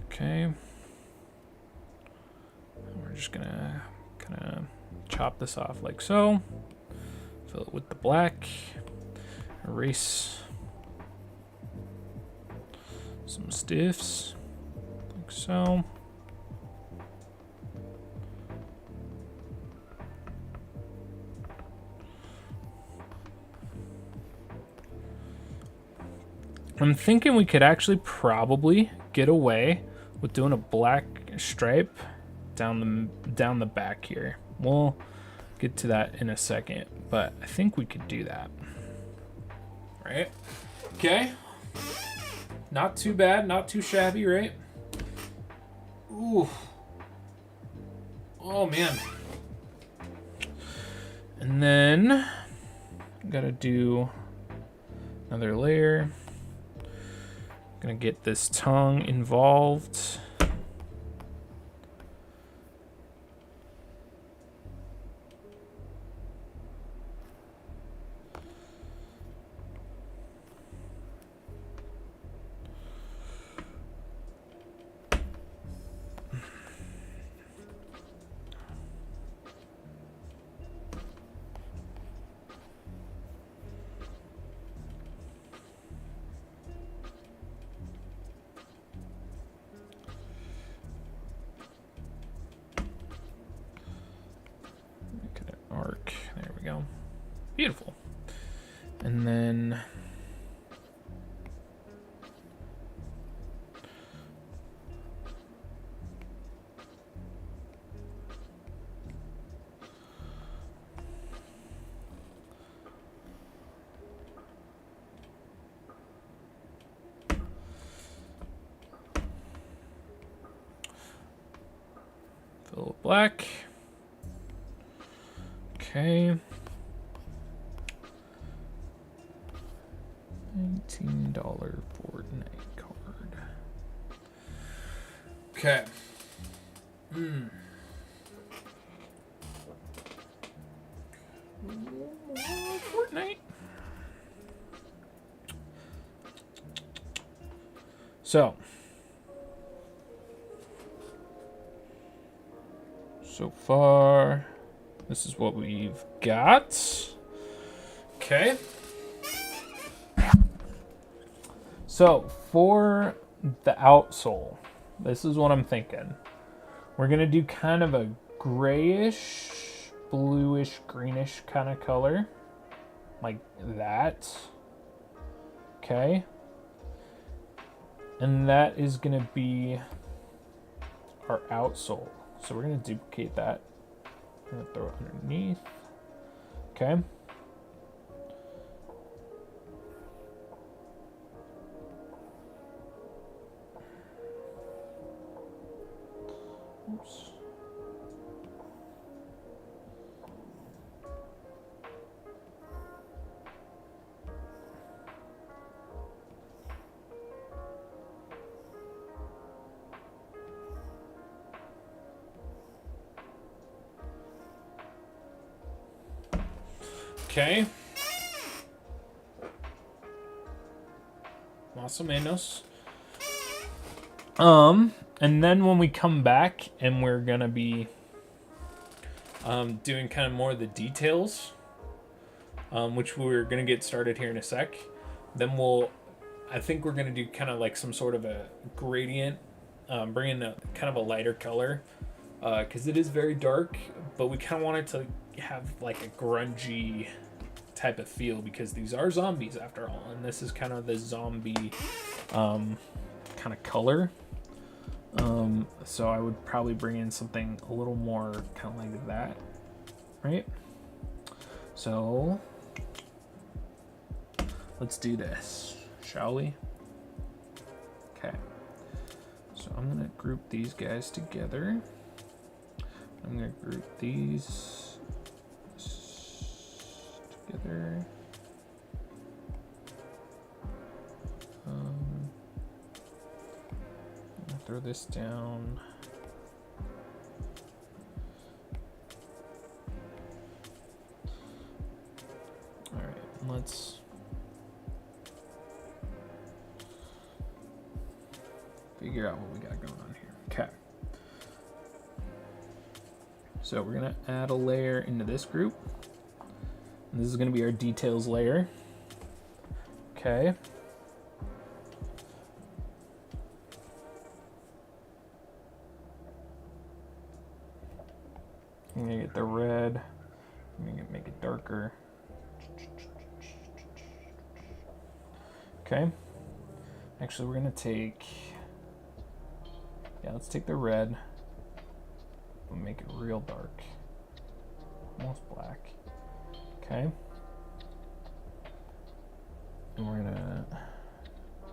[SPEAKER 1] Okay. We're just gonna kind of chop this off like so. Fill it with the black. Erase some stiffs like so. I'm thinking we could actually probably get away with doing a black stripe down the back here. We'll get to that in a second, but I think we could do that. Right? Okay. Not too bad, not too shabby, right? Ooh. Oh man. And then gotta do another layer. Gonna get this tongue involved. Arc. There we go. Beautiful. And then fill with black. Okay. $19 Fortnite card. Okay. Fortnite. So far, this is what we've got. Okay. So for the outsole, this is what I'm thinking. We're gonna do kind of a grayish, bluish, greenish kind of color, like that. Okay. And that is gonna be our outsole. So we're gonna duplicate that. I'm gonna throw it underneath. Okay. Oops. Okay. Más o menos. And then when we come back and we're gonna be doing kind of more of the details, which we're gonna get started here in a sec, then I think we're gonna do kind of like some sort of a gradient, bring in a kind of a lighter color, because it is very dark, but we kind of want it to have like a grungy type of feel, because these are zombies after all, and this is kind of the zombie kind of color. So I would probably bring in something a little more kind of like that, right? So let's do this, shall we? Okay. So I'm gonna group these guys together. I'm gonna group these together. Throw this down. All right, let's figure out what we got going on here. Okay. So we're gonna add a layer into this group. And this is gonna be our details layer. Okay. I'm gonna get the red. I'm gonna make it darker. Okay. Actually, we're gonna take. Yeah, let's take the red. We'll make it real dark, almost black. Okay. And we're gonna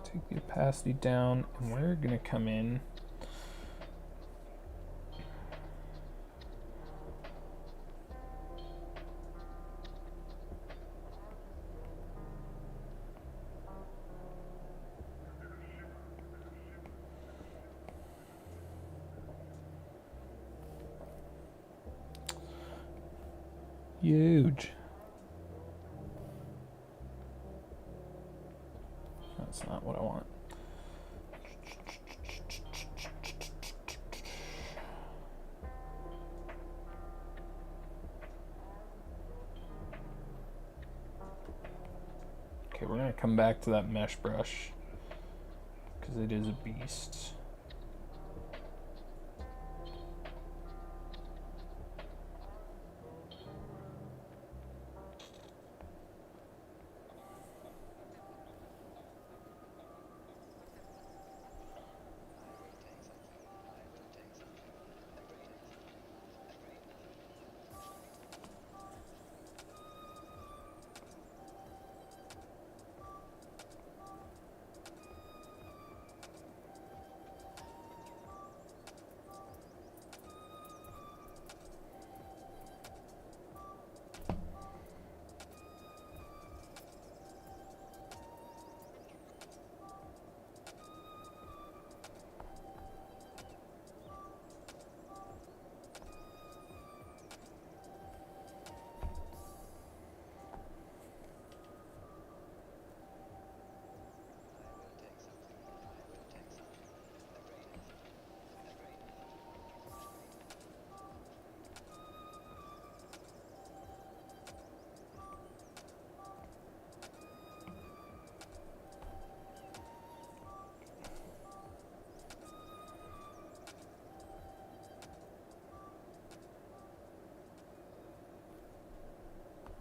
[SPEAKER 1] take the opacity down, and we're gonna come in. Huge. That's not what I want. Okay, we're gonna come back to that mesh brush because it is a beast.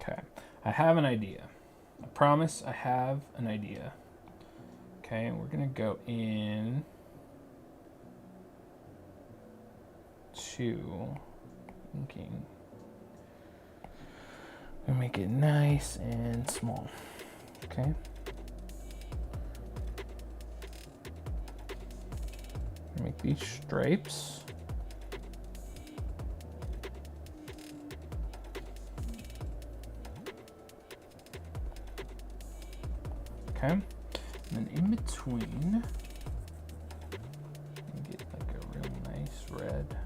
[SPEAKER 1] Okay, I have an idea. I promise I have an idea. Okay, we're gonna go in to inking. We'll make it nice and small. Okay. Make these stripes. Okay. And then in between, get like a real nice red.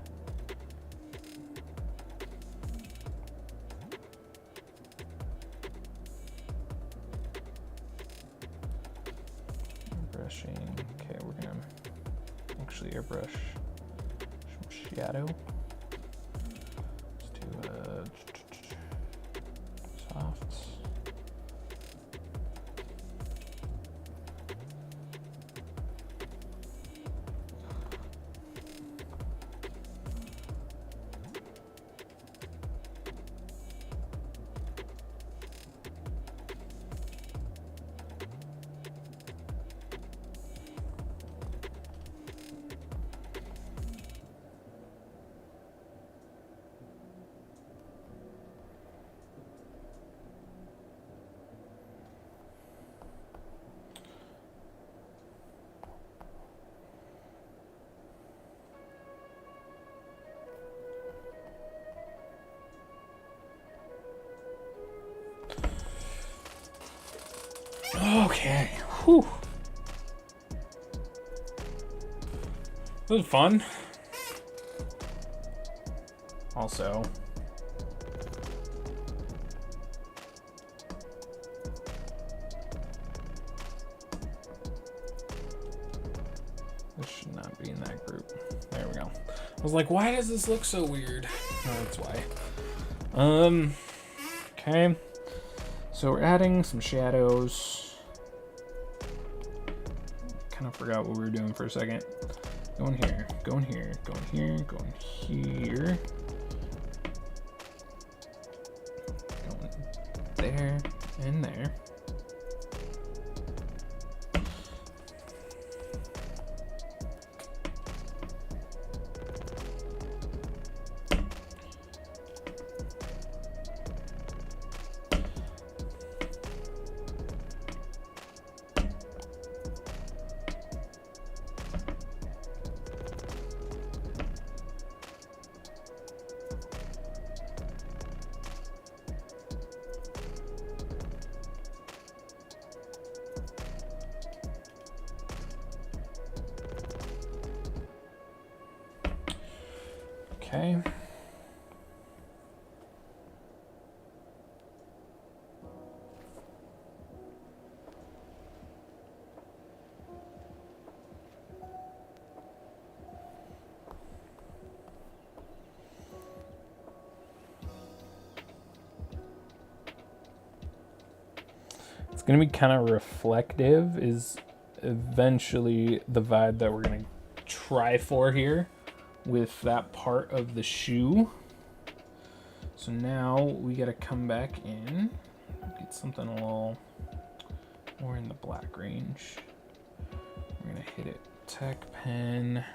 [SPEAKER 1] Brushing. Okay, we're gonna actually airbrush some shadow. Let's do soft. Okay. Whew. This was fun. Also, this should not be in that group. There we go. I was like, why does this look so weird? Oh, that's why. Okay. So we're adding some shadows. Kind of forgot what we were doing for a second. Going here, going here, going here, going here. Going there and there. Okay. It's going to be kind of reflective is eventually the vibe that we're going to try for here with that part of the shoe. So now we got to come back in, get something a little more in the black range. We're going to hit it tech pen.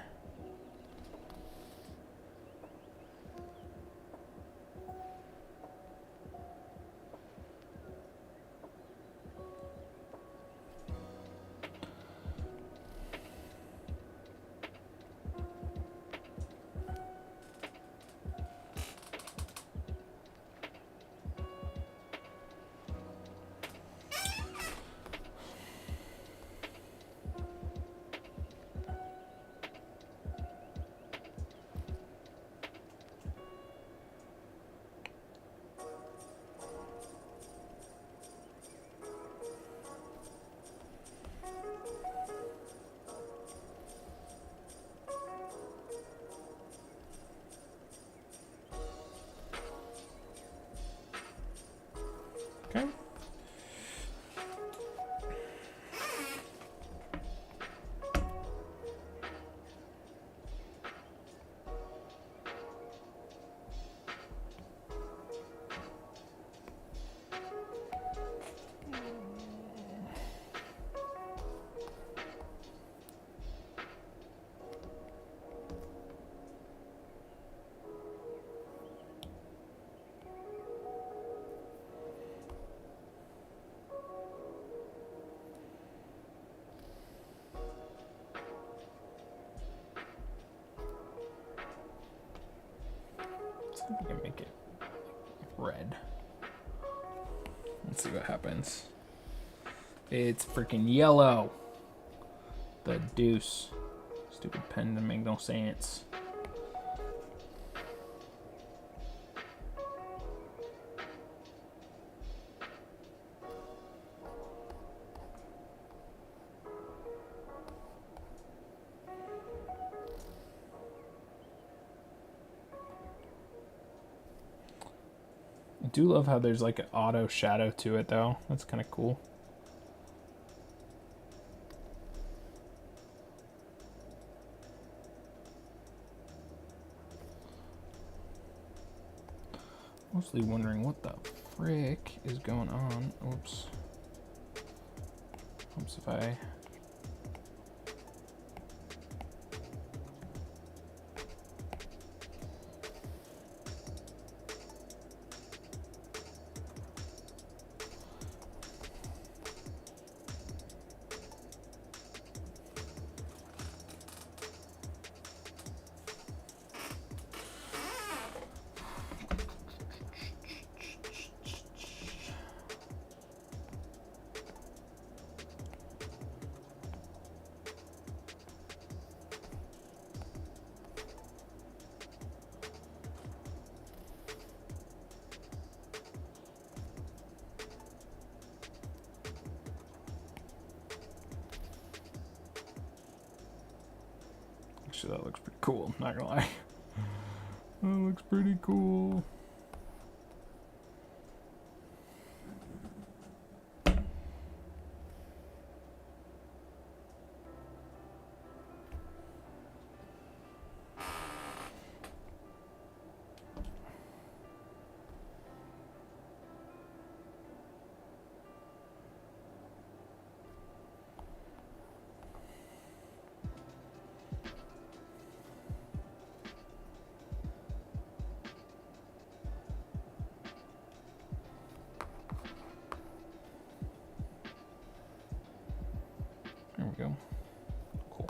[SPEAKER 1] see if we can make it red. Let's see what happens. It's freaking yellow. The deuce. Stupid pen doesn't make no sense. I do love how there's like an auto shadow to it though. That's kind of cool. Mostly wondering what the frick is going on. Oops. Oops, if I... Actually, that looks pretty cool, not gonna lie. That looks pretty cool. There we go. Cool.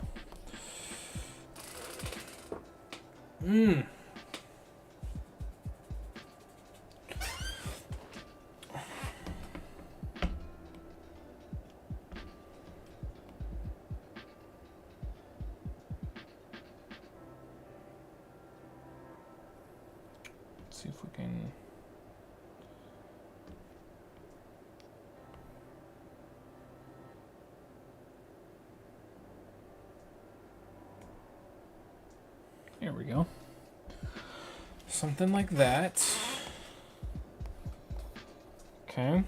[SPEAKER 1] Let's see if we can... There we go. Something like that. Okay.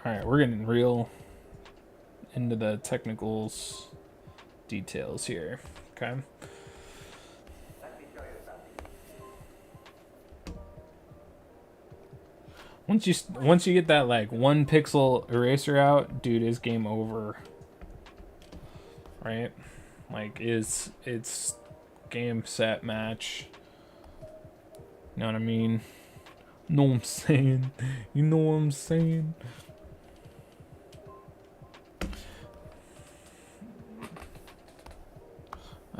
[SPEAKER 1] All right, we're getting real into the technicals details here, okay? Once you get that like 1 pixel eraser out, dude, it's game over. Right? Like it's game set match. You know what I mean? Know what I'm saying? You know what I'm saying?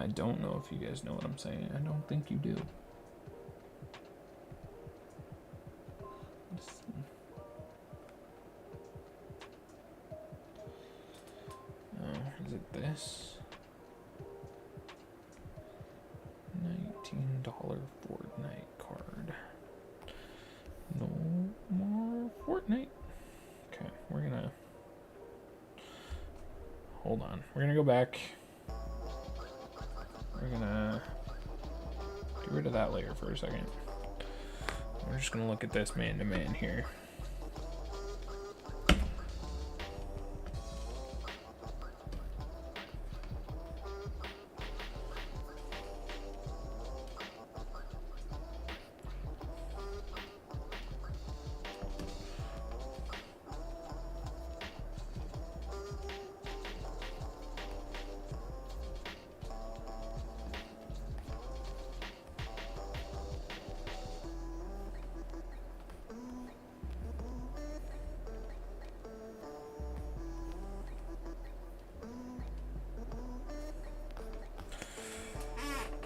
[SPEAKER 1] I don't know if you guys know what I'm saying. I don't think you do. Is it this? $19 Fortnite card. No more Fortnite. Okay, we're gonna... Hold on. We're gonna go back. We're gonna get rid of that layer for a second. We're just gonna look at this man to man here.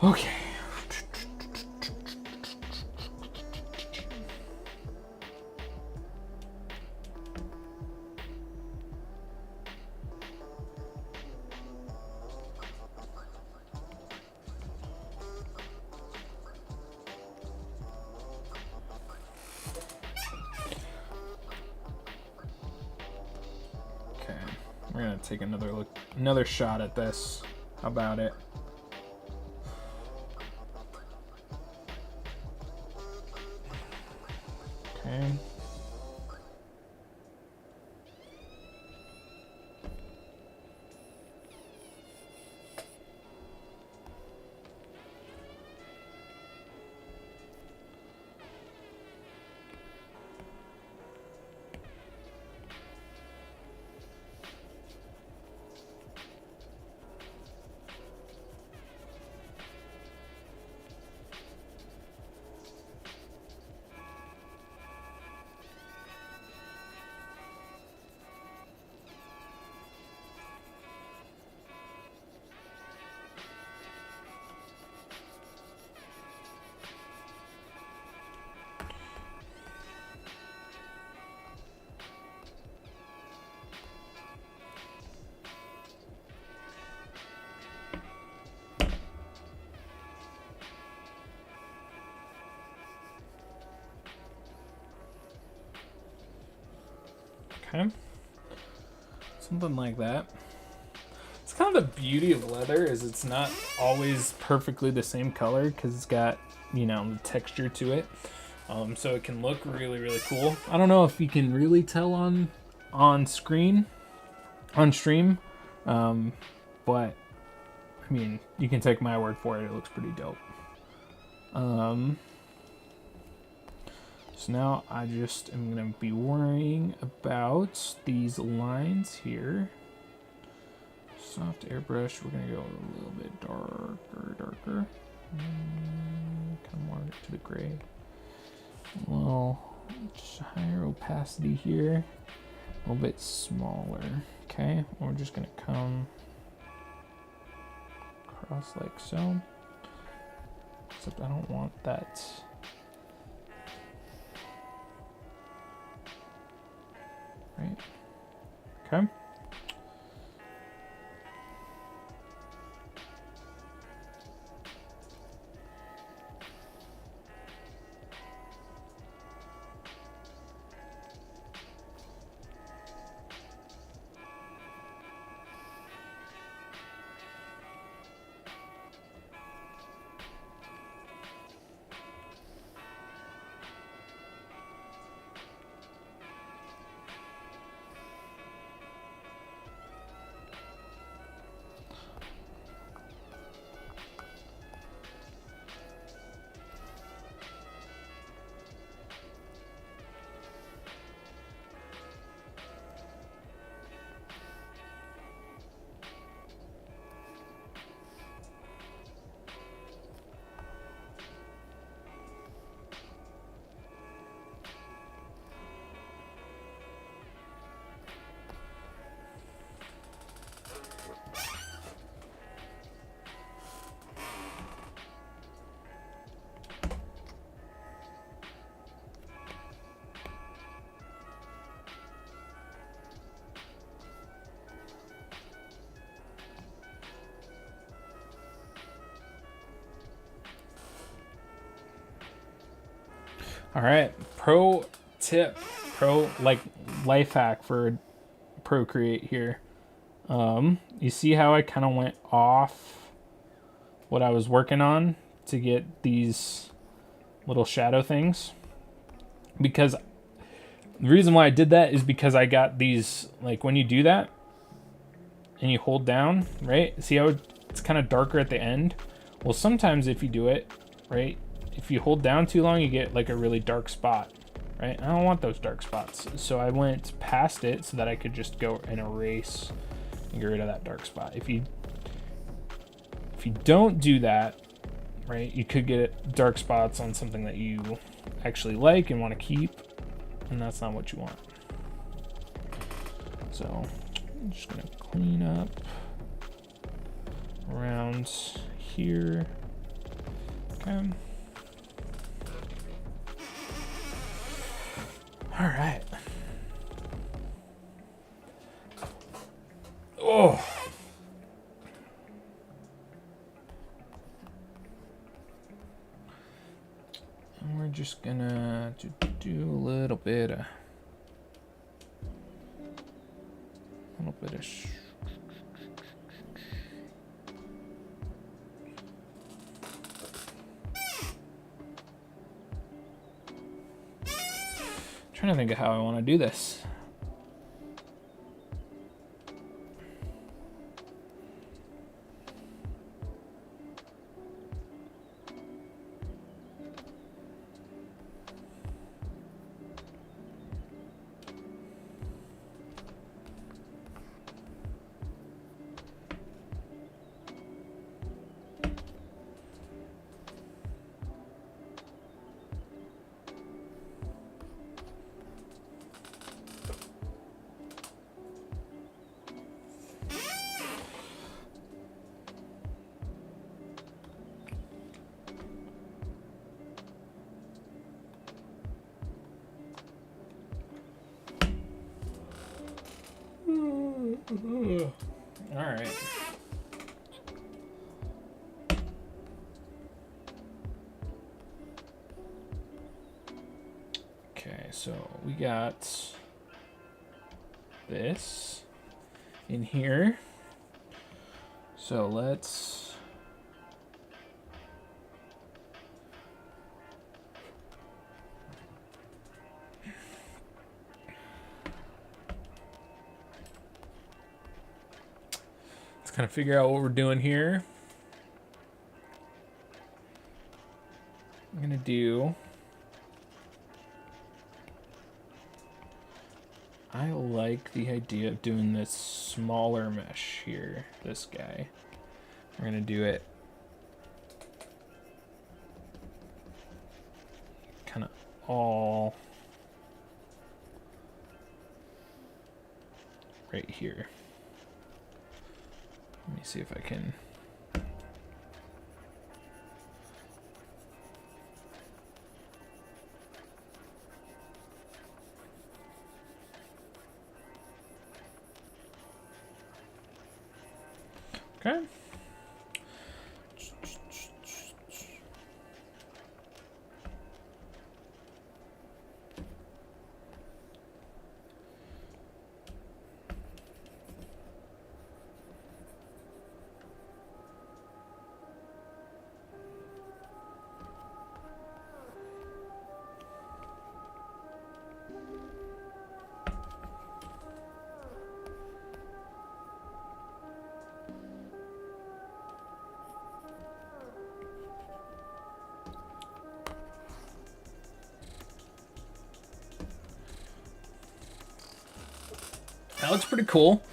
[SPEAKER 1] Okay. Okay, we're gonna take another shot at this. How about it? Okay. Okay. Something like that. It's kind of the beauty of leather is it's not always perfectly the same color because it's got, you know, the texture to it. So it can look really, really cool. I don't know if you can really tell on stream, but I mean, you can take my word for it. It looks pretty dope. So now I just am going to be worrying about these lines here. Soft airbrush, we're going to go a little bit darker. Kind of more to the gray. Well, just higher opacity here. A little bit smaller. Okay, we're just going to come across like so. Except I don't want that. Right. Okay. All right, pro tip, like life hack for Procreate here. You see how I kind of went off what I was working on to get these little shadow things? Because the reason why I did that is because I got these, like when you do that and you hold down, right? See how it's kind of darker at the end? Well, sometimes if you do it, right? If you hold down too long, you get like a really dark spot, right? I don't want those dark spots. So I went past it so that I could just go and erase and get rid of that dark spot. If you don't do that, right, you could get dark spots on something that you actually like and want to keep, and that's not what you want. So I'm just gonna clean up around here. Okay. All right. Oh. And we're just gonna do a little bit of trying to think of how I want to do this. All right. Okay, so we got this in here. So let's kind of figure out what we're doing here. I'm gonna do. I like the idea of doing this smaller mesh here. This guy. We're gonna do it kind of all right here. Let me see if I can. Okay. That looks pretty cool.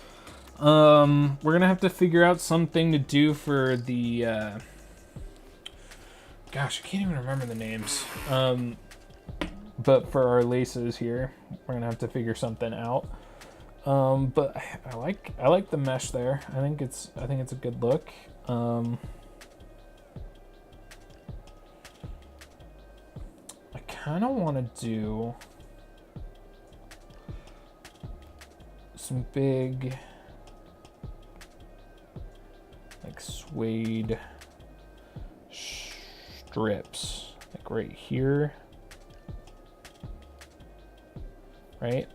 [SPEAKER 1] We're gonna have to figure out something to do for the gosh, I can't even remember the names. But for our laces here, we're gonna have to figure something out. But I like the mesh there. I think it's a good look. I kind of want to do some big like suede strips like right here, right?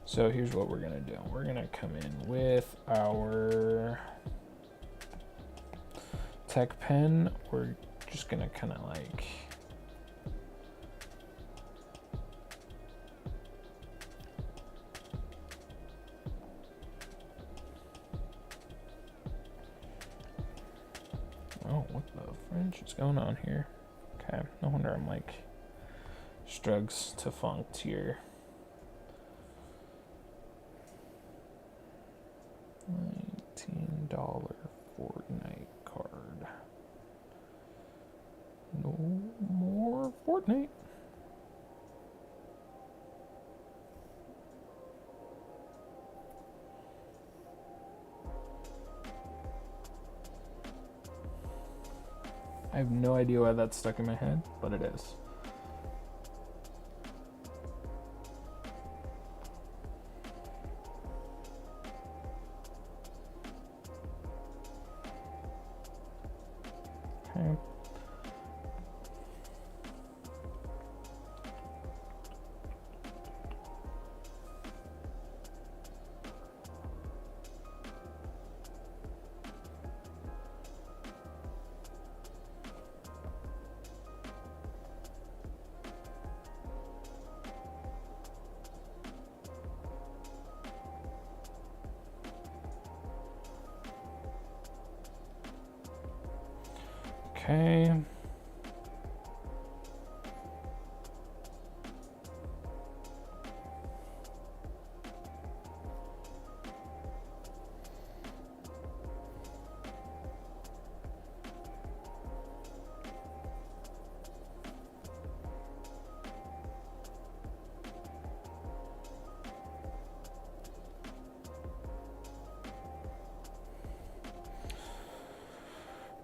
[SPEAKER 1] So here's what we're gonna do. We're gonna come in with our tech pen. We're just gonna kind of like what the French is going on here? Okay, no wonder I'm like strugs to funked here. $19 Fortnite card. No more Fortnite. I have no idea why that's stuck in my head, but it is. Okay. Okay.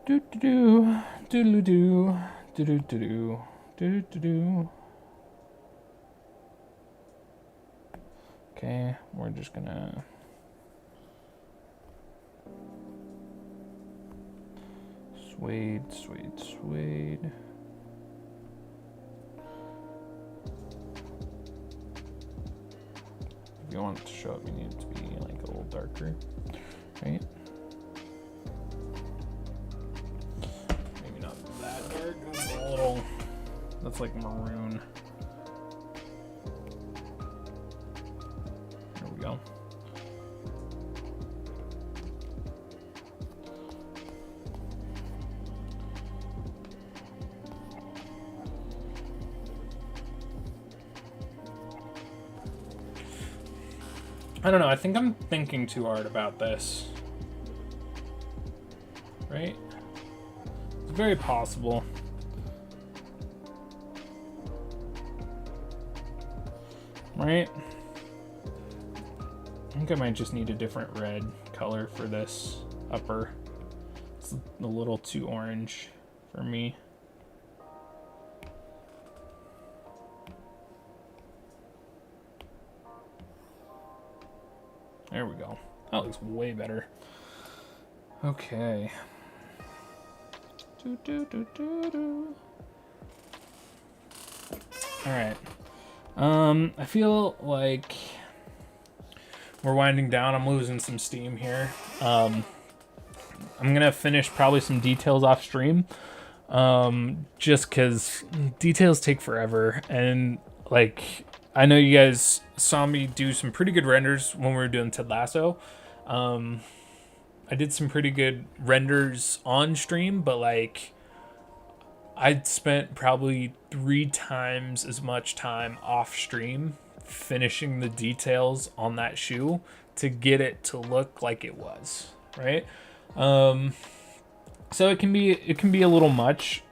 [SPEAKER 1] Do do do do do do do do do do do. Okay, we're just gonna suede. If you want it to show up, you need it to be like a little darker, right? Maybe not that dark. A little. That's like maroon. There we go. I don't know, I think I'm thinking too hard about this. Right? It's very possible. Right? I think I might just need a different red color for this upper. It's a little too orange for me. There we go. That looks way better. Okay. Alright. I feel like we're winding down. I'm losing some steam here. I'm gonna finish probably some details off stream. Just because details take forever, and like I know you guys saw me do some pretty good renders when we were doing Ted Lasso. I did some pretty good renders on stream, but like I'd spent probably 3 times as much time off stream finishing the details on that shoe to get it to look like it was, right? So it can be a little much.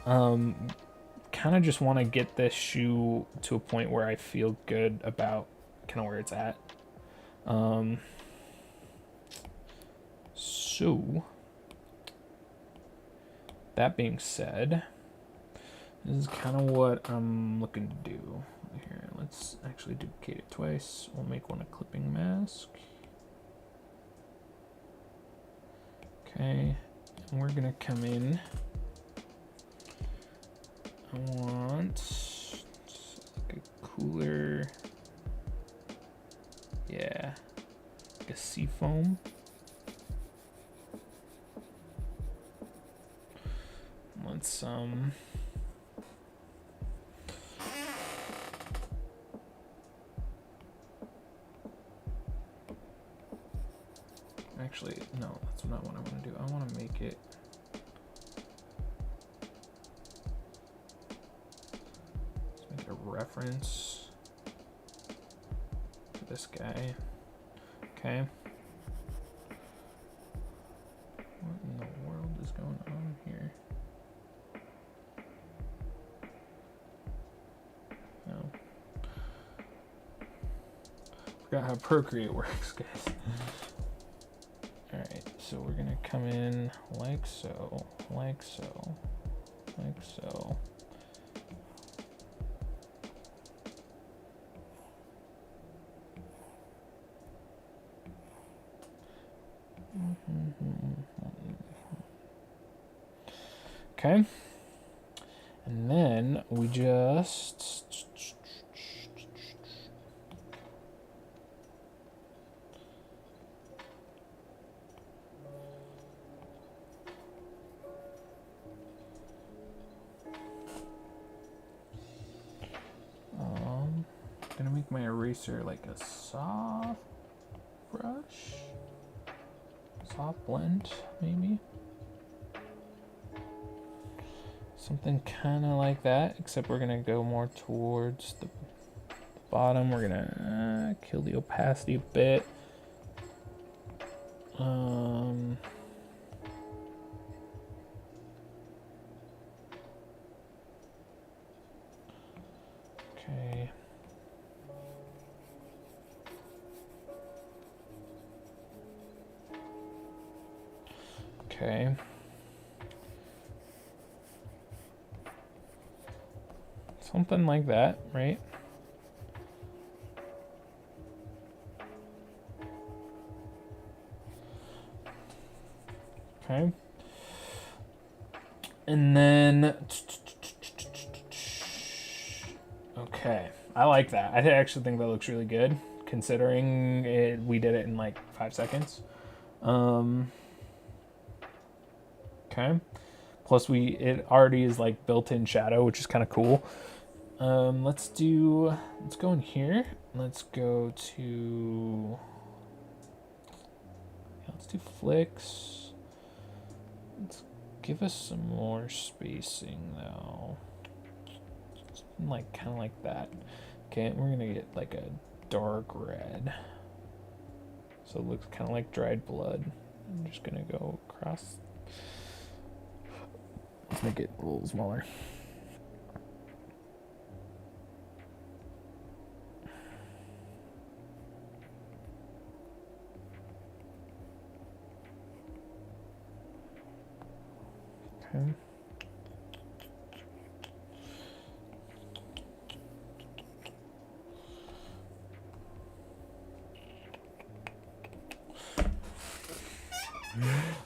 [SPEAKER 1] Kind of just want to get this shoe to a point where I feel good about kind of where it's at. So that being said, this is kind of what I'm looking to do here. Let's actually duplicate it twice. We'll make one a clipping mask. Okay, and we're gonna come in. I want like a cooler, yeah, like a seafoam. Let's actually, no, that's not what I want to do. I want to make it a reference to this guy. Okay. What in the world is going on here? No. Forgot how Procreate works, guys. Alright, so we're gonna come in like so, like so, like so. Okay. And then we just gonna make my eraser like a soft brush, soft blend maybe. Something kind of like that, except we're gonna go more towards the bottom. We're gonna kill the opacity a bit. Okay. Okay. Something like that, right? Okay. And then, okay, I like that. I actually think that looks really good, considering we did it in like 5 seconds. Okay. Plus it already is like built-in shadow, which is kind of cool. Let's go in here. Let's go to, let's do flicks. Let's give us some more spacing though. Like kind of like that. Okay, we're gonna get like a dark red. So it looks kind of like dried blood. I'm just gonna go across. Let's make it a little smaller. Okay.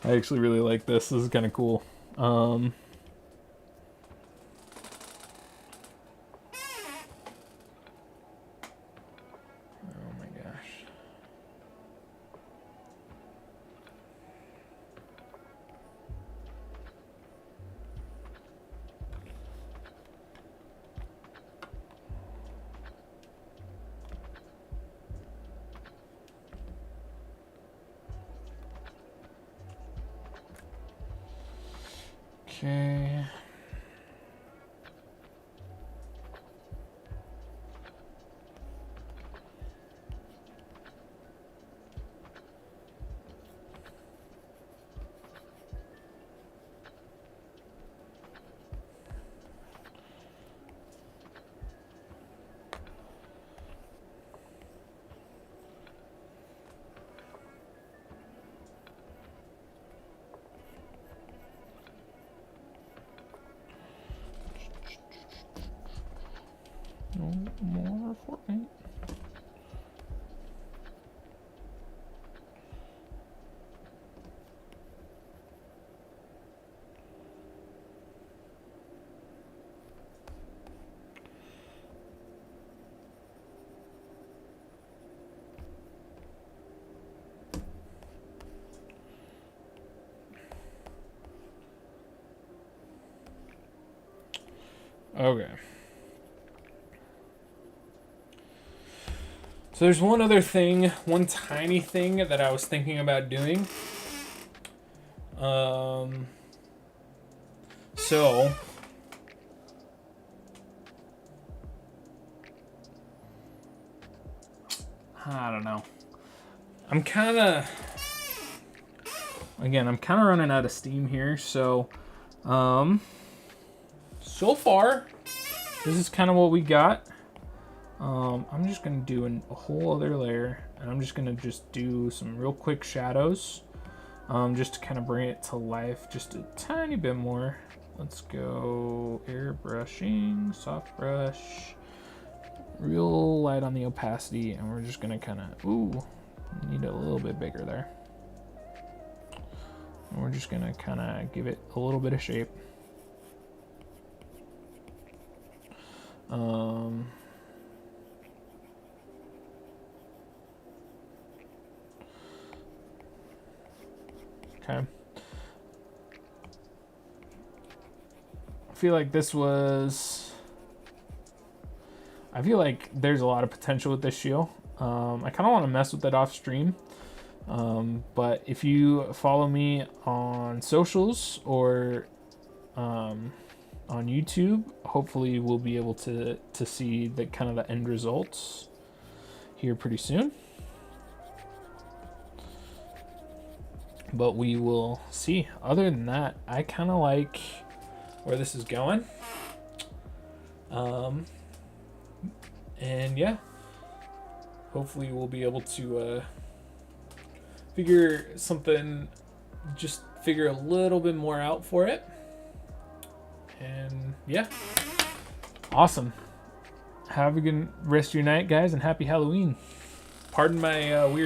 [SPEAKER 1] I actually really like this. This is kind of cool. Oh my gosh. Okay. No more Fortnite. Okay. So there's one other thing, one tiny thing that I was thinking about doing. So I don't know. I'm kind of running out of steam here. So, so far, this is kind of what we got. I'm just gonna do a whole other layer, and I'm just gonna do some real quick shadows. just to kind of bring it to life just a tiny bit more. Let's go airbrushing, soft brush, real light on the opacity, and we're just gonna kind of, need it a little bit bigger there. And we're just gonna kind of give it a little bit of shape. Okay. I feel like I feel like there's a lot of potential with this shoe. I kind of want to mess with it off stream. But if you follow me on socials or on YouTube, hopefully we'll be able to see the kind of the end results here pretty soon. But we will see. Other than that, I kind of like where this is going. And yeah, hopefully we'll be able to figure a little bit more out for it. And yeah, awesome. Have a good rest of your night, guys, and happy Halloween. Pardon my weird